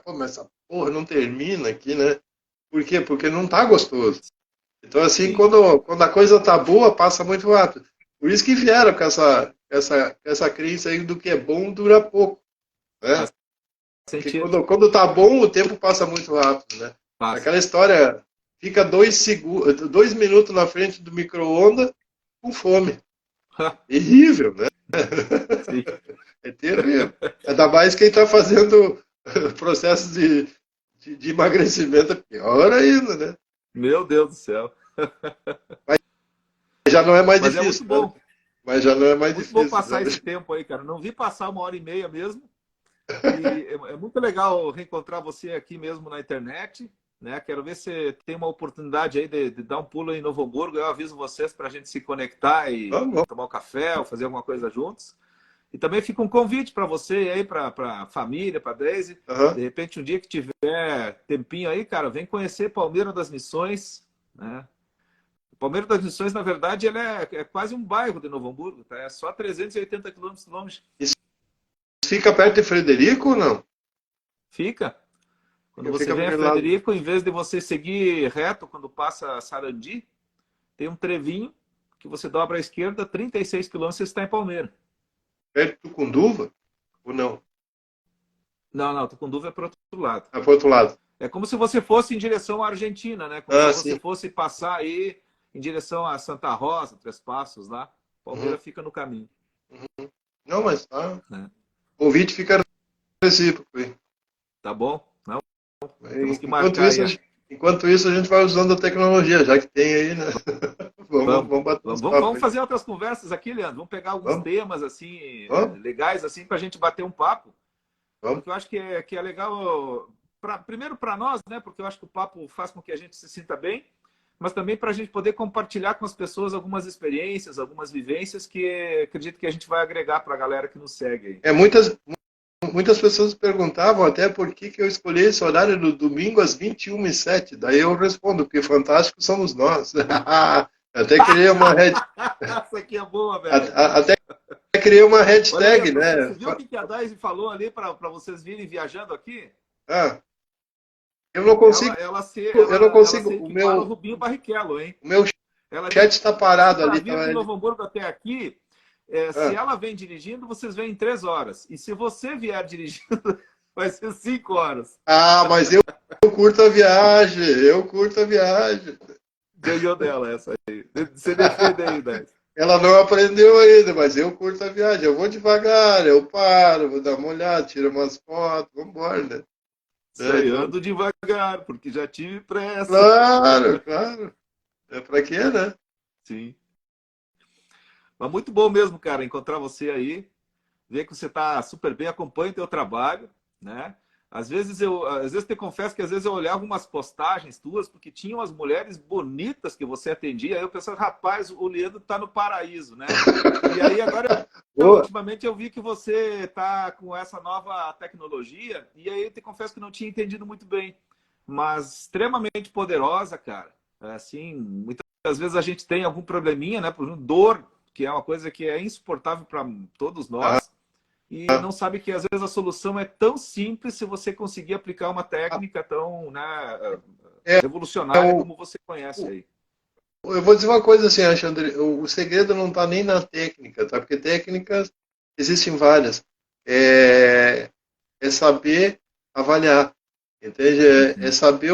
pô, mas essa porra não termina aqui, né? Por quê? Porque não tá gostoso. Então, assim, Sim. quando a coisa tá boa, passa muito rápido. Por isso que vieram com essa crença aí do que é bom dura pouco, né? Faz Porque sentido. quando tá bom, o tempo passa muito rápido, né? Faz. Aquela história, fica 2 minutos na frente do micro-ondas com fome. Terrível, né? Sim. É terrível. Ainda mais quem está fazendo processos de emagrecimento é pior ainda, né? Meu Deus do céu. Já não é mais Mas é muito difícil, né? bom. Mas já não é mais Muito bom difícil, passar né? esse tempo aí, cara. Não vi passar 1h30 mesmo. E é muito legal reencontrar você aqui mesmo na internet, né? Quero ver se tem uma oportunidade aí de dar um pulo em Novo Hamburgo. Eu aviso vocês para a gente se conectar e Vamos, tomar um café ou fazer alguma coisa juntos. E também fica um convite para você aí, para a família, para a Daisy. aham. De repente, um dia que tiver tempinho aí, cara, vem conhecer Palmeira das Missões, né? Palmeira das Missões, na verdade, ele é quase um bairro de Novo Hamburgo, tá? É só 380 quilômetros longe. Isso fica perto de Frederico ou não? Fica. Quando você Fica vem para a aquele lado. Frederico, em vez de você seguir reto quando passa Sarandi, tem um trevinho que você dobra à esquerda, 36 quilômetros, você está em Palmeira. Perto do Cunduva? Ou não? Não, não, Tucunduva é para outro lado. Ah, para outro lado. É como se você fosse em direção à Argentina, né? Como se Ah, você sim. fosse passar aí em direção a Santa Rosa, Três Passos lá. Uhum. Palmeira fica no caminho. Não, mas tá. Né? O convite fica recíproco aí. Tá bom? Não, temos que Enquanto marcar isso, aí. enquanto isso, a gente vai usando a tecnologia, já que tem aí, né? Vamos, Vamos bater uns papos vamos aí. fazer outras conversas aqui, Leandro. Vamos pegar alguns Vamos, temas assim vamos, legais assim para a gente bater um papo, vamos. porque eu acho que é legal. Primeiro para nós, né? Porque eu acho que o papo faz com que a gente se sinta bem, mas também para a gente poder compartilhar com as pessoas algumas experiências, algumas vivências que acredito que a gente vai agregar para a galera que nos segue aí. Muitas pessoas perguntavam até por que eu escolhi esse horário do domingo às 21h07. Daí eu respondo, porque fantástico somos nós. Até criei uma Essa aqui é boa, velho. até criei uma Olha aí, hashtag, você né? viu o que a Daisy falou ali para vocês virem viajando aqui? Ah, eu não Ela, consigo, ela, se, eu não ela consigo. se equipara ao Rubinho Barrichello, hein? O meu Ela chat disse está que parado para ali. vir de Novo Hamburgo até aqui, se Ah, ela vem dirigindo, vocês vêm em 3 horas. E se você vier dirigindo, vai ser 5 horas. mas eu curto a viagem, eu curto a viagem. Ganhou dela essa aí. Você defende aí, Daisy. Ela não aprendeu ainda, mas eu curto a viagem. Eu vou devagar, eu paro, vou dar uma olhada, tiro umas fotos, vamos embora, né? Isso aí, ando devagar, porque já tive pressa. Claro, claro. É pra quê, né? Sim. Mas muito bom mesmo, cara, encontrar você aí. Ver que você está super bem, acompanha o teu trabalho, né? Às vezes te confesso que às vezes eu olhava umas postagens tuas, porque tinham as mulheres bonitas que você atendia, aí eu pensava, rapaz, o Leandro está no paraíso, né? E aí agora, Boa. ultimamente eu vi que você está com essa nova tecnologia, e aí eu te confesso que não tinha entendido muito bem, mas extremamente poderosa, cara. Assim, muitas vezes a gente tem algum probleminha, né? Por exemplo, dor, que é uma coisa que é insuportável para todos Ah, nós, e não sabe que às vezes a solução é tão simples se você conseguir aplicar uma técnica tão, né, é, é revolucionária como você conhece aí. eu vou dizer uma coisa assim, Alexandre, o segredo não está nem na técnica, tá? Porque técnicas existem várias. É, é saber avaliar, entende? É Uhum. saber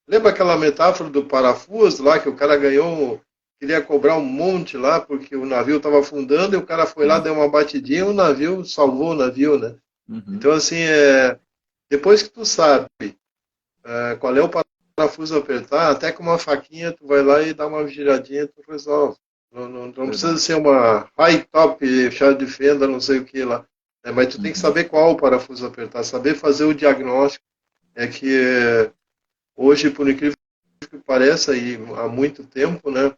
lembra aquela metáfora do parafuso lá que o cara ganhou, queria cobrar um monte lá porque o navio estava afundando e o cara foi lá, Sim. deu uma batidinha, o navio salvou o navio, né? Uhum. Então assim, depois que tu sabe qual é o parafuso a apertar, até com uma faquinha tu vai lá e dá uma giradinha e tu resolve. Não precisa Verdade. ser uma high top, chave de fenda, não sei o que lá. Mas tu tem que Uhum. saber qual o parafuso apertar, saber fazer o diagnóstico. É que hoje, por incrível que pareça, e há muito tempo, né,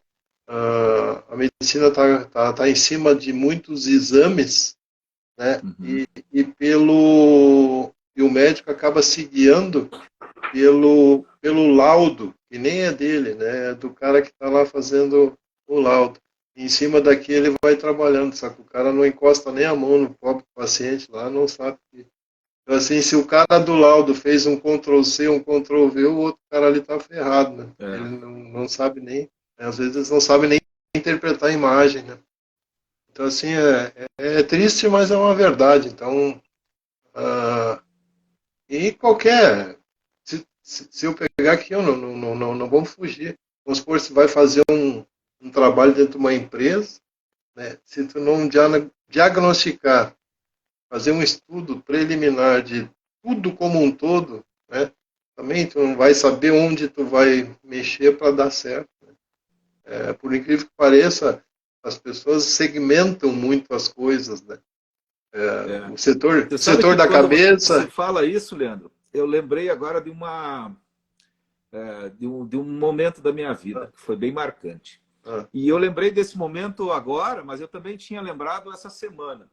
a medicina tá em cima de muitos exames, né, Uhum. e o médico acaba se guiando pelo laudo, que nem é dele, né? É do cara que está lá fazendo o laudo. E em cima daqui ele vai trabalhando, só que o cara não encosta nem a mão no próprio paciente lá, não sabe. Então, assim, se o cara do laudo fez um Ctrl+C, um Ctrl+V, o outro cara ali está ferrado, né? Ele É. não sabe nem, às vezes não sabe nem interpretar a imagem, né? Então, assim, é triste, mas é uma verdade. Então, uh, e qualquer. Se eu pegar aqui, eu não vamos fugir. Vamos supor, se vai fazer um trabalho dentro de uma empresa, né? Se tu não diagnosticar, fazer um estudo preliminar de tudo como um todo, né? também tu não vai saber onde tu vai mexer para dar certo. Por incrível que pareça, as pessoas segmentam muito as coisas, né? É. O setor, Você sabe setor que da quando você cabeça. fala isso, Leandro, eu lembrei agora de um momento da minha vida Ah, que foi bem marcante. ah, E eu lembrei desse momento agora, mas eu também tinha lembrado essa semana.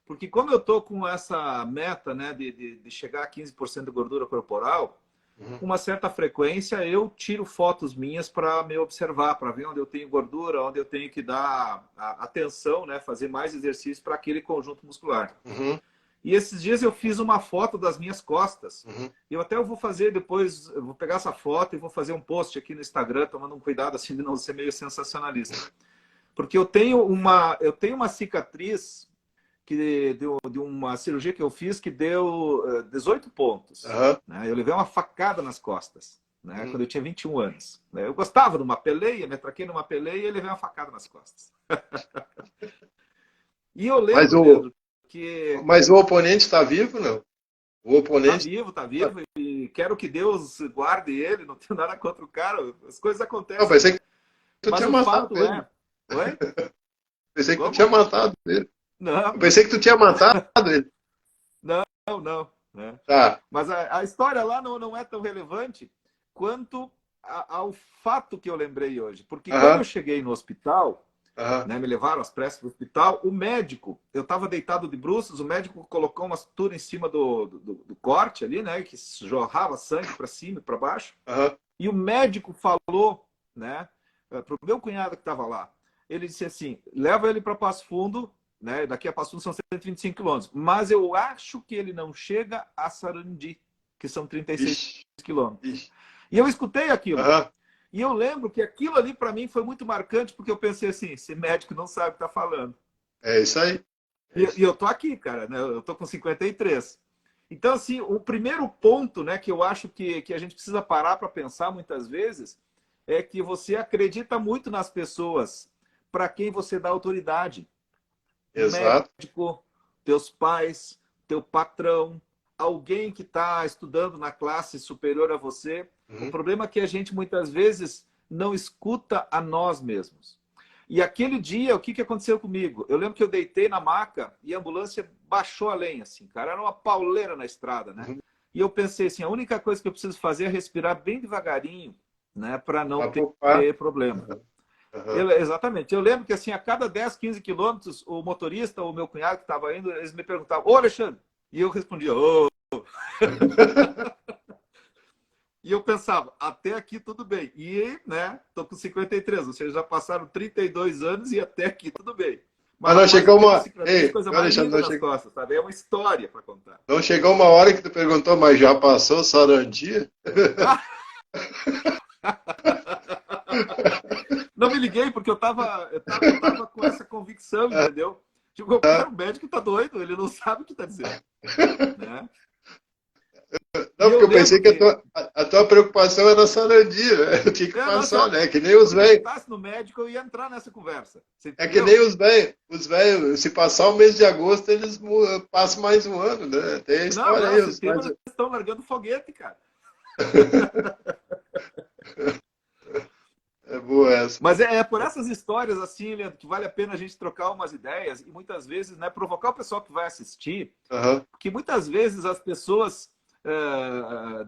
Porque como eu estou com essa meta, né, de chegar a 15% de gordura corporal, uhum, com uma certa frequência eu tiro fotos minhas para me observar, para ver onde eu tenho gordura, onde eu tenho que dar atenção, né, fazer mais exercício para aquele conjunto muscular. uhum, E esses dias eu fiz uma foto das minhas costas. uhum. Eu até vou fazer depois, eu vou pegar essa foto e vou fazer um post aqui no Instagram, tomando um cuidado assim de não ser meio sensacionalista. Porque eu tenho uma cicatriz que deu de uma cirurgia que eu fiz que deu 18 pontos. Aham, Né? Eu levei uma facada nas costas, né? uhum. Quando eu tinha 21 anos. Né? Eu gostava de uma peleia, me atraquei numa peleia e levei uma facada nas costas. E eu Mas lembro, o, Leandro, que mas o oponente está vivo, não? O tá oponente vivo, tá tá... vivo, e quero que Deus guarde ele, não tenho nada contra o cara, as coisas Não, acontecem, pensei né? que tu Mas tinha o matado fato ele. é... Oi? Pensei que tu tinha Como? matado ele. Não, Eu não, pensei que tu tinha matado ele. não, não. Né? Tá. Mas a história lá não é tão relevante quanto ao fato que eu lembrei hoje. Porque quando eu Aham, cheguei no hospital, aham, né, me levaram às pressas para o hospital, o médico, eu estava deitado de bruços, o médico colocou uma sutura em cima do corte ali, né, que jorrava sangue para cima e para baixo, aham, e o médico falou, né, para o meu cunhado que estava lá, ele disse assim, leva ele para Passo Fundo, né, daqui a Passo Fundo são 125 quilômetros, mas eu acho que ele não chega a Sarandi, que são 36 ixi, quilômetros. ixi, E eu escutei aquilo. aham, E eu lembro que aquilo ali para mim foi muito marcante, porque eu pensei assim, esse médico não sabe o que está falando. é isso aí. É E isso. eu tô aqui, cara, né? Eu tô com 53. Então, assim, o primeiro ponto, né, que eu acho que a gente precisa parar para pensar muitas vezes é que você acredita muito nas pessoas para quem você dá autoridade. Um Exato. médico, teus pais, teu patrão, alguém que está estudando na classe superior a você. O Uhum, problema é que a gente muitas vezes não escuta a nós mesmos. E aquele dia, o que aconteceu comigo? Eu lembro que eu deitei na maca e a ambulância baixou a lenha, assim, cara. Era uma pauleira na estrada, né? uhum. E eu pensei assim, a única coisa que eu preciso fazer é respirar bem devagarinho, né? Para não Vai poupar. ter problema. Aham, aham. Exatamente. Eu lembro que assim, a cada 10, 15 quilômetros, o motorista, o meu cunhado que estava indo, eles me perguntavam, ô Alexandre, e eu respondia, ô. E eu pensava, até aqui tudo bem. E, né, tô com 53, ou seja, já passaram 32 anos e até aqui tudo bem. Mas, Mas não rapaz, eu chegou tenho uma uma. cicatriz, Ei, coisa mais Alexandre, linda não nas chegou, costas, sabe? É uma história para contar. não chegou uma hora que tu perguntou, mas já passou Sarandia? Não me liguei porque eu tava com essa convicção, entendeu? Tipo, qualquer médico tá doido, ele não sabe o que tá dizendo, né? E Não, eu porque eu pensei lembro que que a tua preocupação era Sarandia, né? Eu tinha que não, se passar, eu né? Que nem os velhos. acreditasse no médico, eu ia entrar nessa conversa. Você É que entendeu? nem os velhos. Os velhos, se passar o mês de agosto, eles passam mais um ano, né? Tem a Não, história não, aí. Os mais... setembro eles estão largando foguete, cara. É boa essa. Mas é por essas histórias, assim, Leandro, que vale a pena a gente trocar umas ideias e muitas vezes, né, provocar o pessoal que vai assistir, Aham. porque muitas vezes as pessoas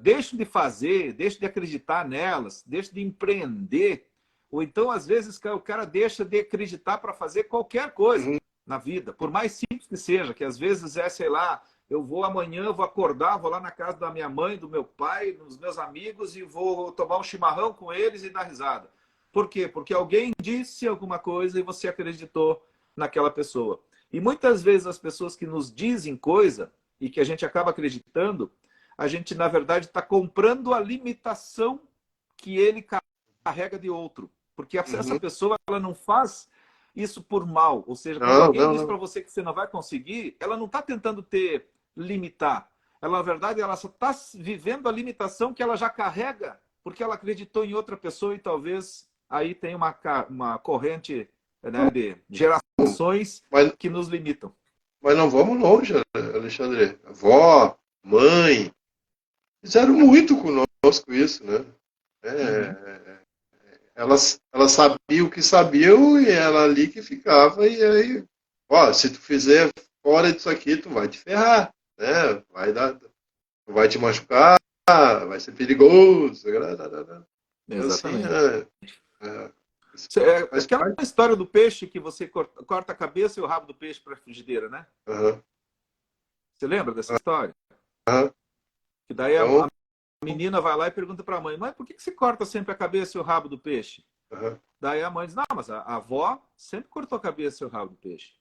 deixam de fazer, deixam de acreditar nelas, deixam de empreender, ou então, às vezes, o cara deixa de acreditar para fazer qualquer coisa Uhum. na vida, por mais simples que seja, que às vezes é, sei lá, eu vou amanhã, vou acordar, vou lá na casa da minha mãe, do meu pai, dos meus amigos e vou tomar um chimarrão com eles e dar risada. Por quê? Porque alguém disse alguma coisa e você acreditou naquela pessoa. E muitas vezes as pessoas que nos dizem coisa e que a gente acaba acreditando, a gente, na verdade, está comprando a limitação que ele carrega de outro. Porque essa Uhum. pessoa ela não faz isso por mal. Ou seja, quando Não, alguém não, diz não. para você que você não vai conseguir, ela não está tentando te limitar. Ela, na verdade, ela só está vivendo a limitação que ela já carrega, porque ela acreditou em outra pessoa e talvez aí tem uma corrente, né, de gerações Mas, que nos limitam. mas não vamos longe, Alexandre. Vó, mãe, fizeram muito com conosco isso, né? É, ela sabia o que sabiam e ela ali que ficava, e aí, ó, se tu fizer fora disso aqui, tu vai te ferrar, né? Vai te machucar, vai ser perigoso. Então, assim, Exatamente. isso faz Aquela parte. história do peixe que você corta a cabeça e o rabo do peixe para a frigideira, né? Aham, Você lembra dessa história? aham. Que daí Então, a menina vai lá e pergunta para a mãe: mãe, por que você corta sempre a cabeça e o rabo do peixe? aham, Daí a mãe diz: não, mas a avó sempre cortou a cabeça e o rabo do peixe.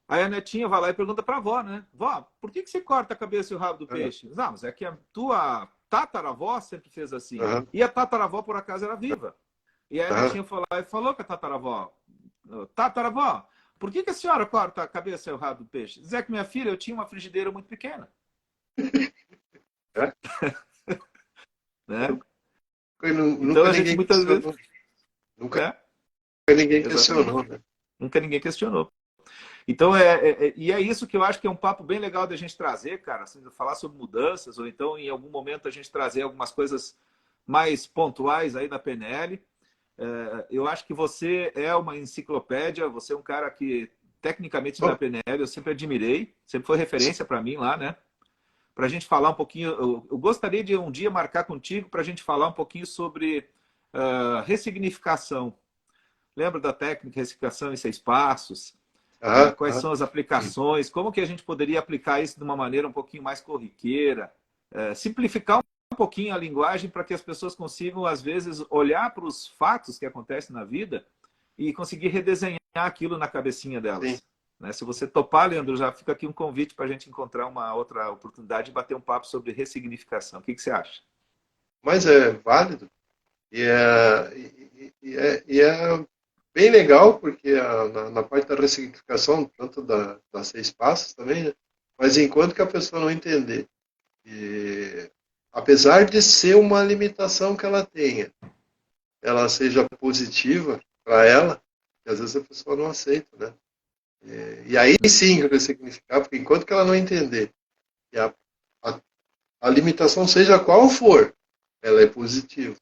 Aí a netinha vai lá e pergunta para a avó, né? Vó, por que você corta a cabeça e o rabo do aham, peixe? Não, mas é que a tua tataravó sempre fez assim. aham, E a tataravó, por acaso, era viva. E aí a aham. netinha foi lá e falou com a tataravó: tataravó, por que a senhora corta a cabeça e o rabo do peixe? Diz que minha filha, eu tinha uma frigideira muito pequena. É? Né? Então Nunca a gente ninguém muitas vezes. questionou. Nunca É, ninguém questionou, exatamente. né? Nunca ninguém questionou. Então, e é isso que eu acho que é um papo bem legal da gente trazer, cara, assim, falar sobre mudanças, ou então em algum momento a gente trazer algumas coisas mais pontuais aí da PNL. Eu acho que você é uma enciclopédia, você é um cara que, tecnicamente, na Bom, PNL, eu sempre admirei, sempre foi referência para mim lá, né? Para a gente falar um pouquinho, eu gostaria de um dia marcar contigo para a gente falar um pouquinho sobre ressignificação. Lembra da técnica ressignificação em 6 passos? aham, Quais aham. são as aplicações? Como que a gente poderia aplicar isso de uma maneira um pouquinho mais corriqueira? Simplificar um pouquinho a linguagem para que as pessoas consigam, às vezes, olhar para os fatos que acontecem na vida e conseguir redesenhar aquilo na cabecinha Sim. delas. Né? Se você topar, Leandro, já fica aqui um convite para a gente encontrar uma outra oportunidade de bater um papo sobre ressignificação. O que você acha? Mas é válido e é bem legal porque na parte da ressignificação, tanto das 6 passos também, né? Mas enquanto que a pessoa não entender, e, apesar de ser uma limitação que ela tenha, ela seja positiva para ela, que às vezes a pessoa não aceita, né? E aí sim ressignificar, porque enquanto que ela não entender que a, a limitação seja qual for, ela é positiva.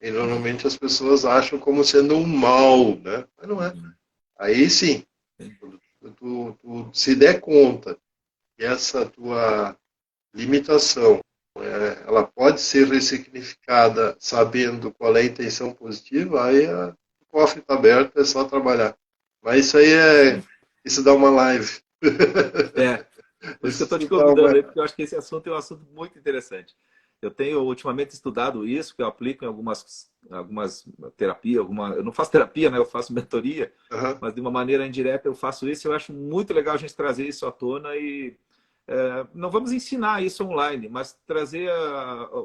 E normalmente as pessoas acham como sendo um mal, né? Mas não é. Aí sim, quando tu se der conta que essa tua limitação, ela pode ser ressignificada sabendo qual é a intenção positiva, aí o cofre está aberto, é só trabalhar. Mas isso aí Sim. isso dá uma live. É, por isso que eu estou te Isso dá convidando uma, aí, porque eu acho que esse assunto é um assunto muito interessante. Eu tenho ultimamente estudado isso, que eu aplico em algumas terapias, eu não faço terapia, né? Eu faço mentoria, uhum. mas de uma maneira indireta eu faço isso. Eu acho muito legal a gente trazer isso à tona e não vamos ensinar isso online, mas trazer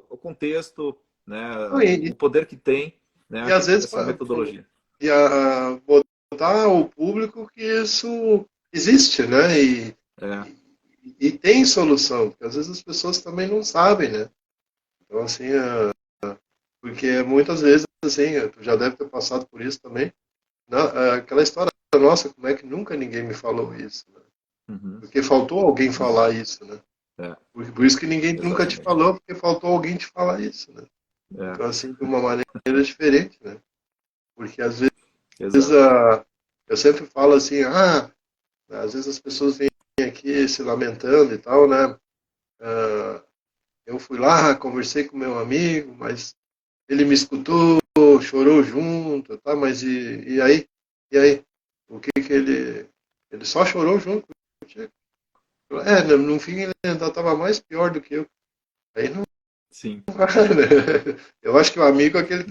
o contexto, né? Não, O poder que tem, e né? às vezes Essa metodologia. botar ao público que isso existe, né? É, E tem solução, porque às vezes as pessoas também não sabem, né? Então, assim, porque muitas vezes, assim, tu já deve ter passado por isso também, aquela história, nossa, como é que nunca ninguém me falou isso, né? uhum, Porque faltou alguém falar isso, né? é, Por isso que ninguém nunca te exatamente. falou, porque faltou alguém te falar isso, né? É, Então, assim, de uma maneira diferente, né? Porque às vezes exato. eu sempre falo assim, às vezes as pessoas vêm aqui se lamentando e tal, né? Ah, eu fui lá, conversei com meu amigo, mas ele me escutou, chorou junto, tá? Mas e aí? E aí? O que que ele só chorou junto contigo? No fim ele ainda estava mais pior do que eu. Aí não Sim. vai, né? Eu acho que o amigo é aquele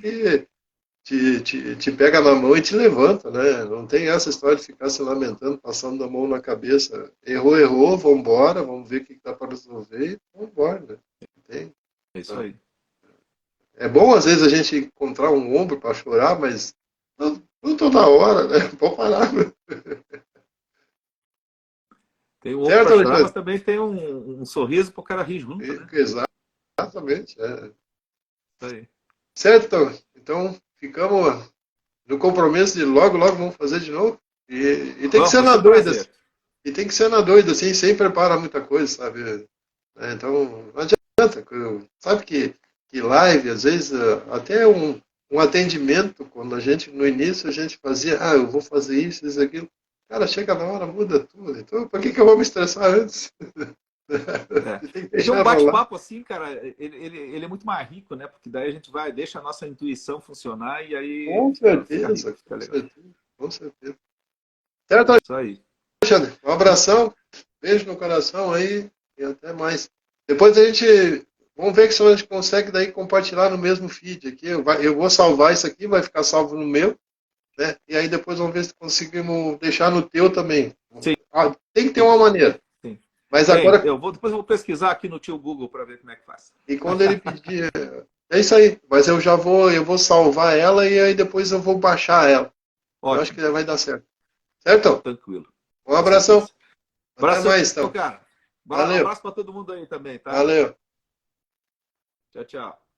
que te pega na mão e te levanta, né? Não tem essa história de ficar se lamentando, passando a mão na cabeça. Errou, errou, vambora, vamos ver o que dá para resolver e vambora, né? Não tem, É isso tá? aí. É bom às vezes a gente encontrar um ombro para chorar, mas não toda hora, né? Pode parar, né? Tem um ombro para Certo, chorar, mas Alexandre? também tem um sorriso para o cara rir junto, né? Exatamente. É. Isso aí. Certo, então ficamos no compromisso de logo, logo vamos fazer de novo. E tem que Vamos, ser vai na ser um doida. prazer. E tem que ser na doida, assim, sem preparar muita coisa, sabe? Então, não adianta. Sabe que que live, às vezes, até um atendimento, quando a gente, no início, a gente fazia, eu vou fazer isso, aquilo. Cara, chega na hora, muda tudo. Então, por que eu vou me estressar antes? É. Tem que Porque um deixar rolar. bate-papo assim, cara, ele é muito mais rico, né? Porque daí a gente vai, deixa a nossa intuição funcionar e aí Com fica rico, certeza, fica com legal. certeza, com certeza. Certo, Isso aí. Alexandre? Um abração, beijo no coração aí e até mais. Depois a gente, vamos ver se a gente consegue daí compartilhar no mesmo feed aqui. Eu vou salvar isso aqui, vai ficar salvo no meu, né? E aí depois vamos ver se conseguimos deixar no teu também. Sim, Tem que ter uma maneira. sim. Mas Tem. agora, Depois eu vou pesquisar aqui no tio Google para ver como é que faz. e quando ele pedir, é isso aí. Mas eu vou salvar ela e aí depois eu vou baixar ela. Eu acho Ótimo, que vai dar certo. Certo? tranquilo, Um com abração. certeza. Até Abração, mais, então. cara. Valeu. Abraço para todo mundo aí também, tá? Valeu. Tchau, tchau.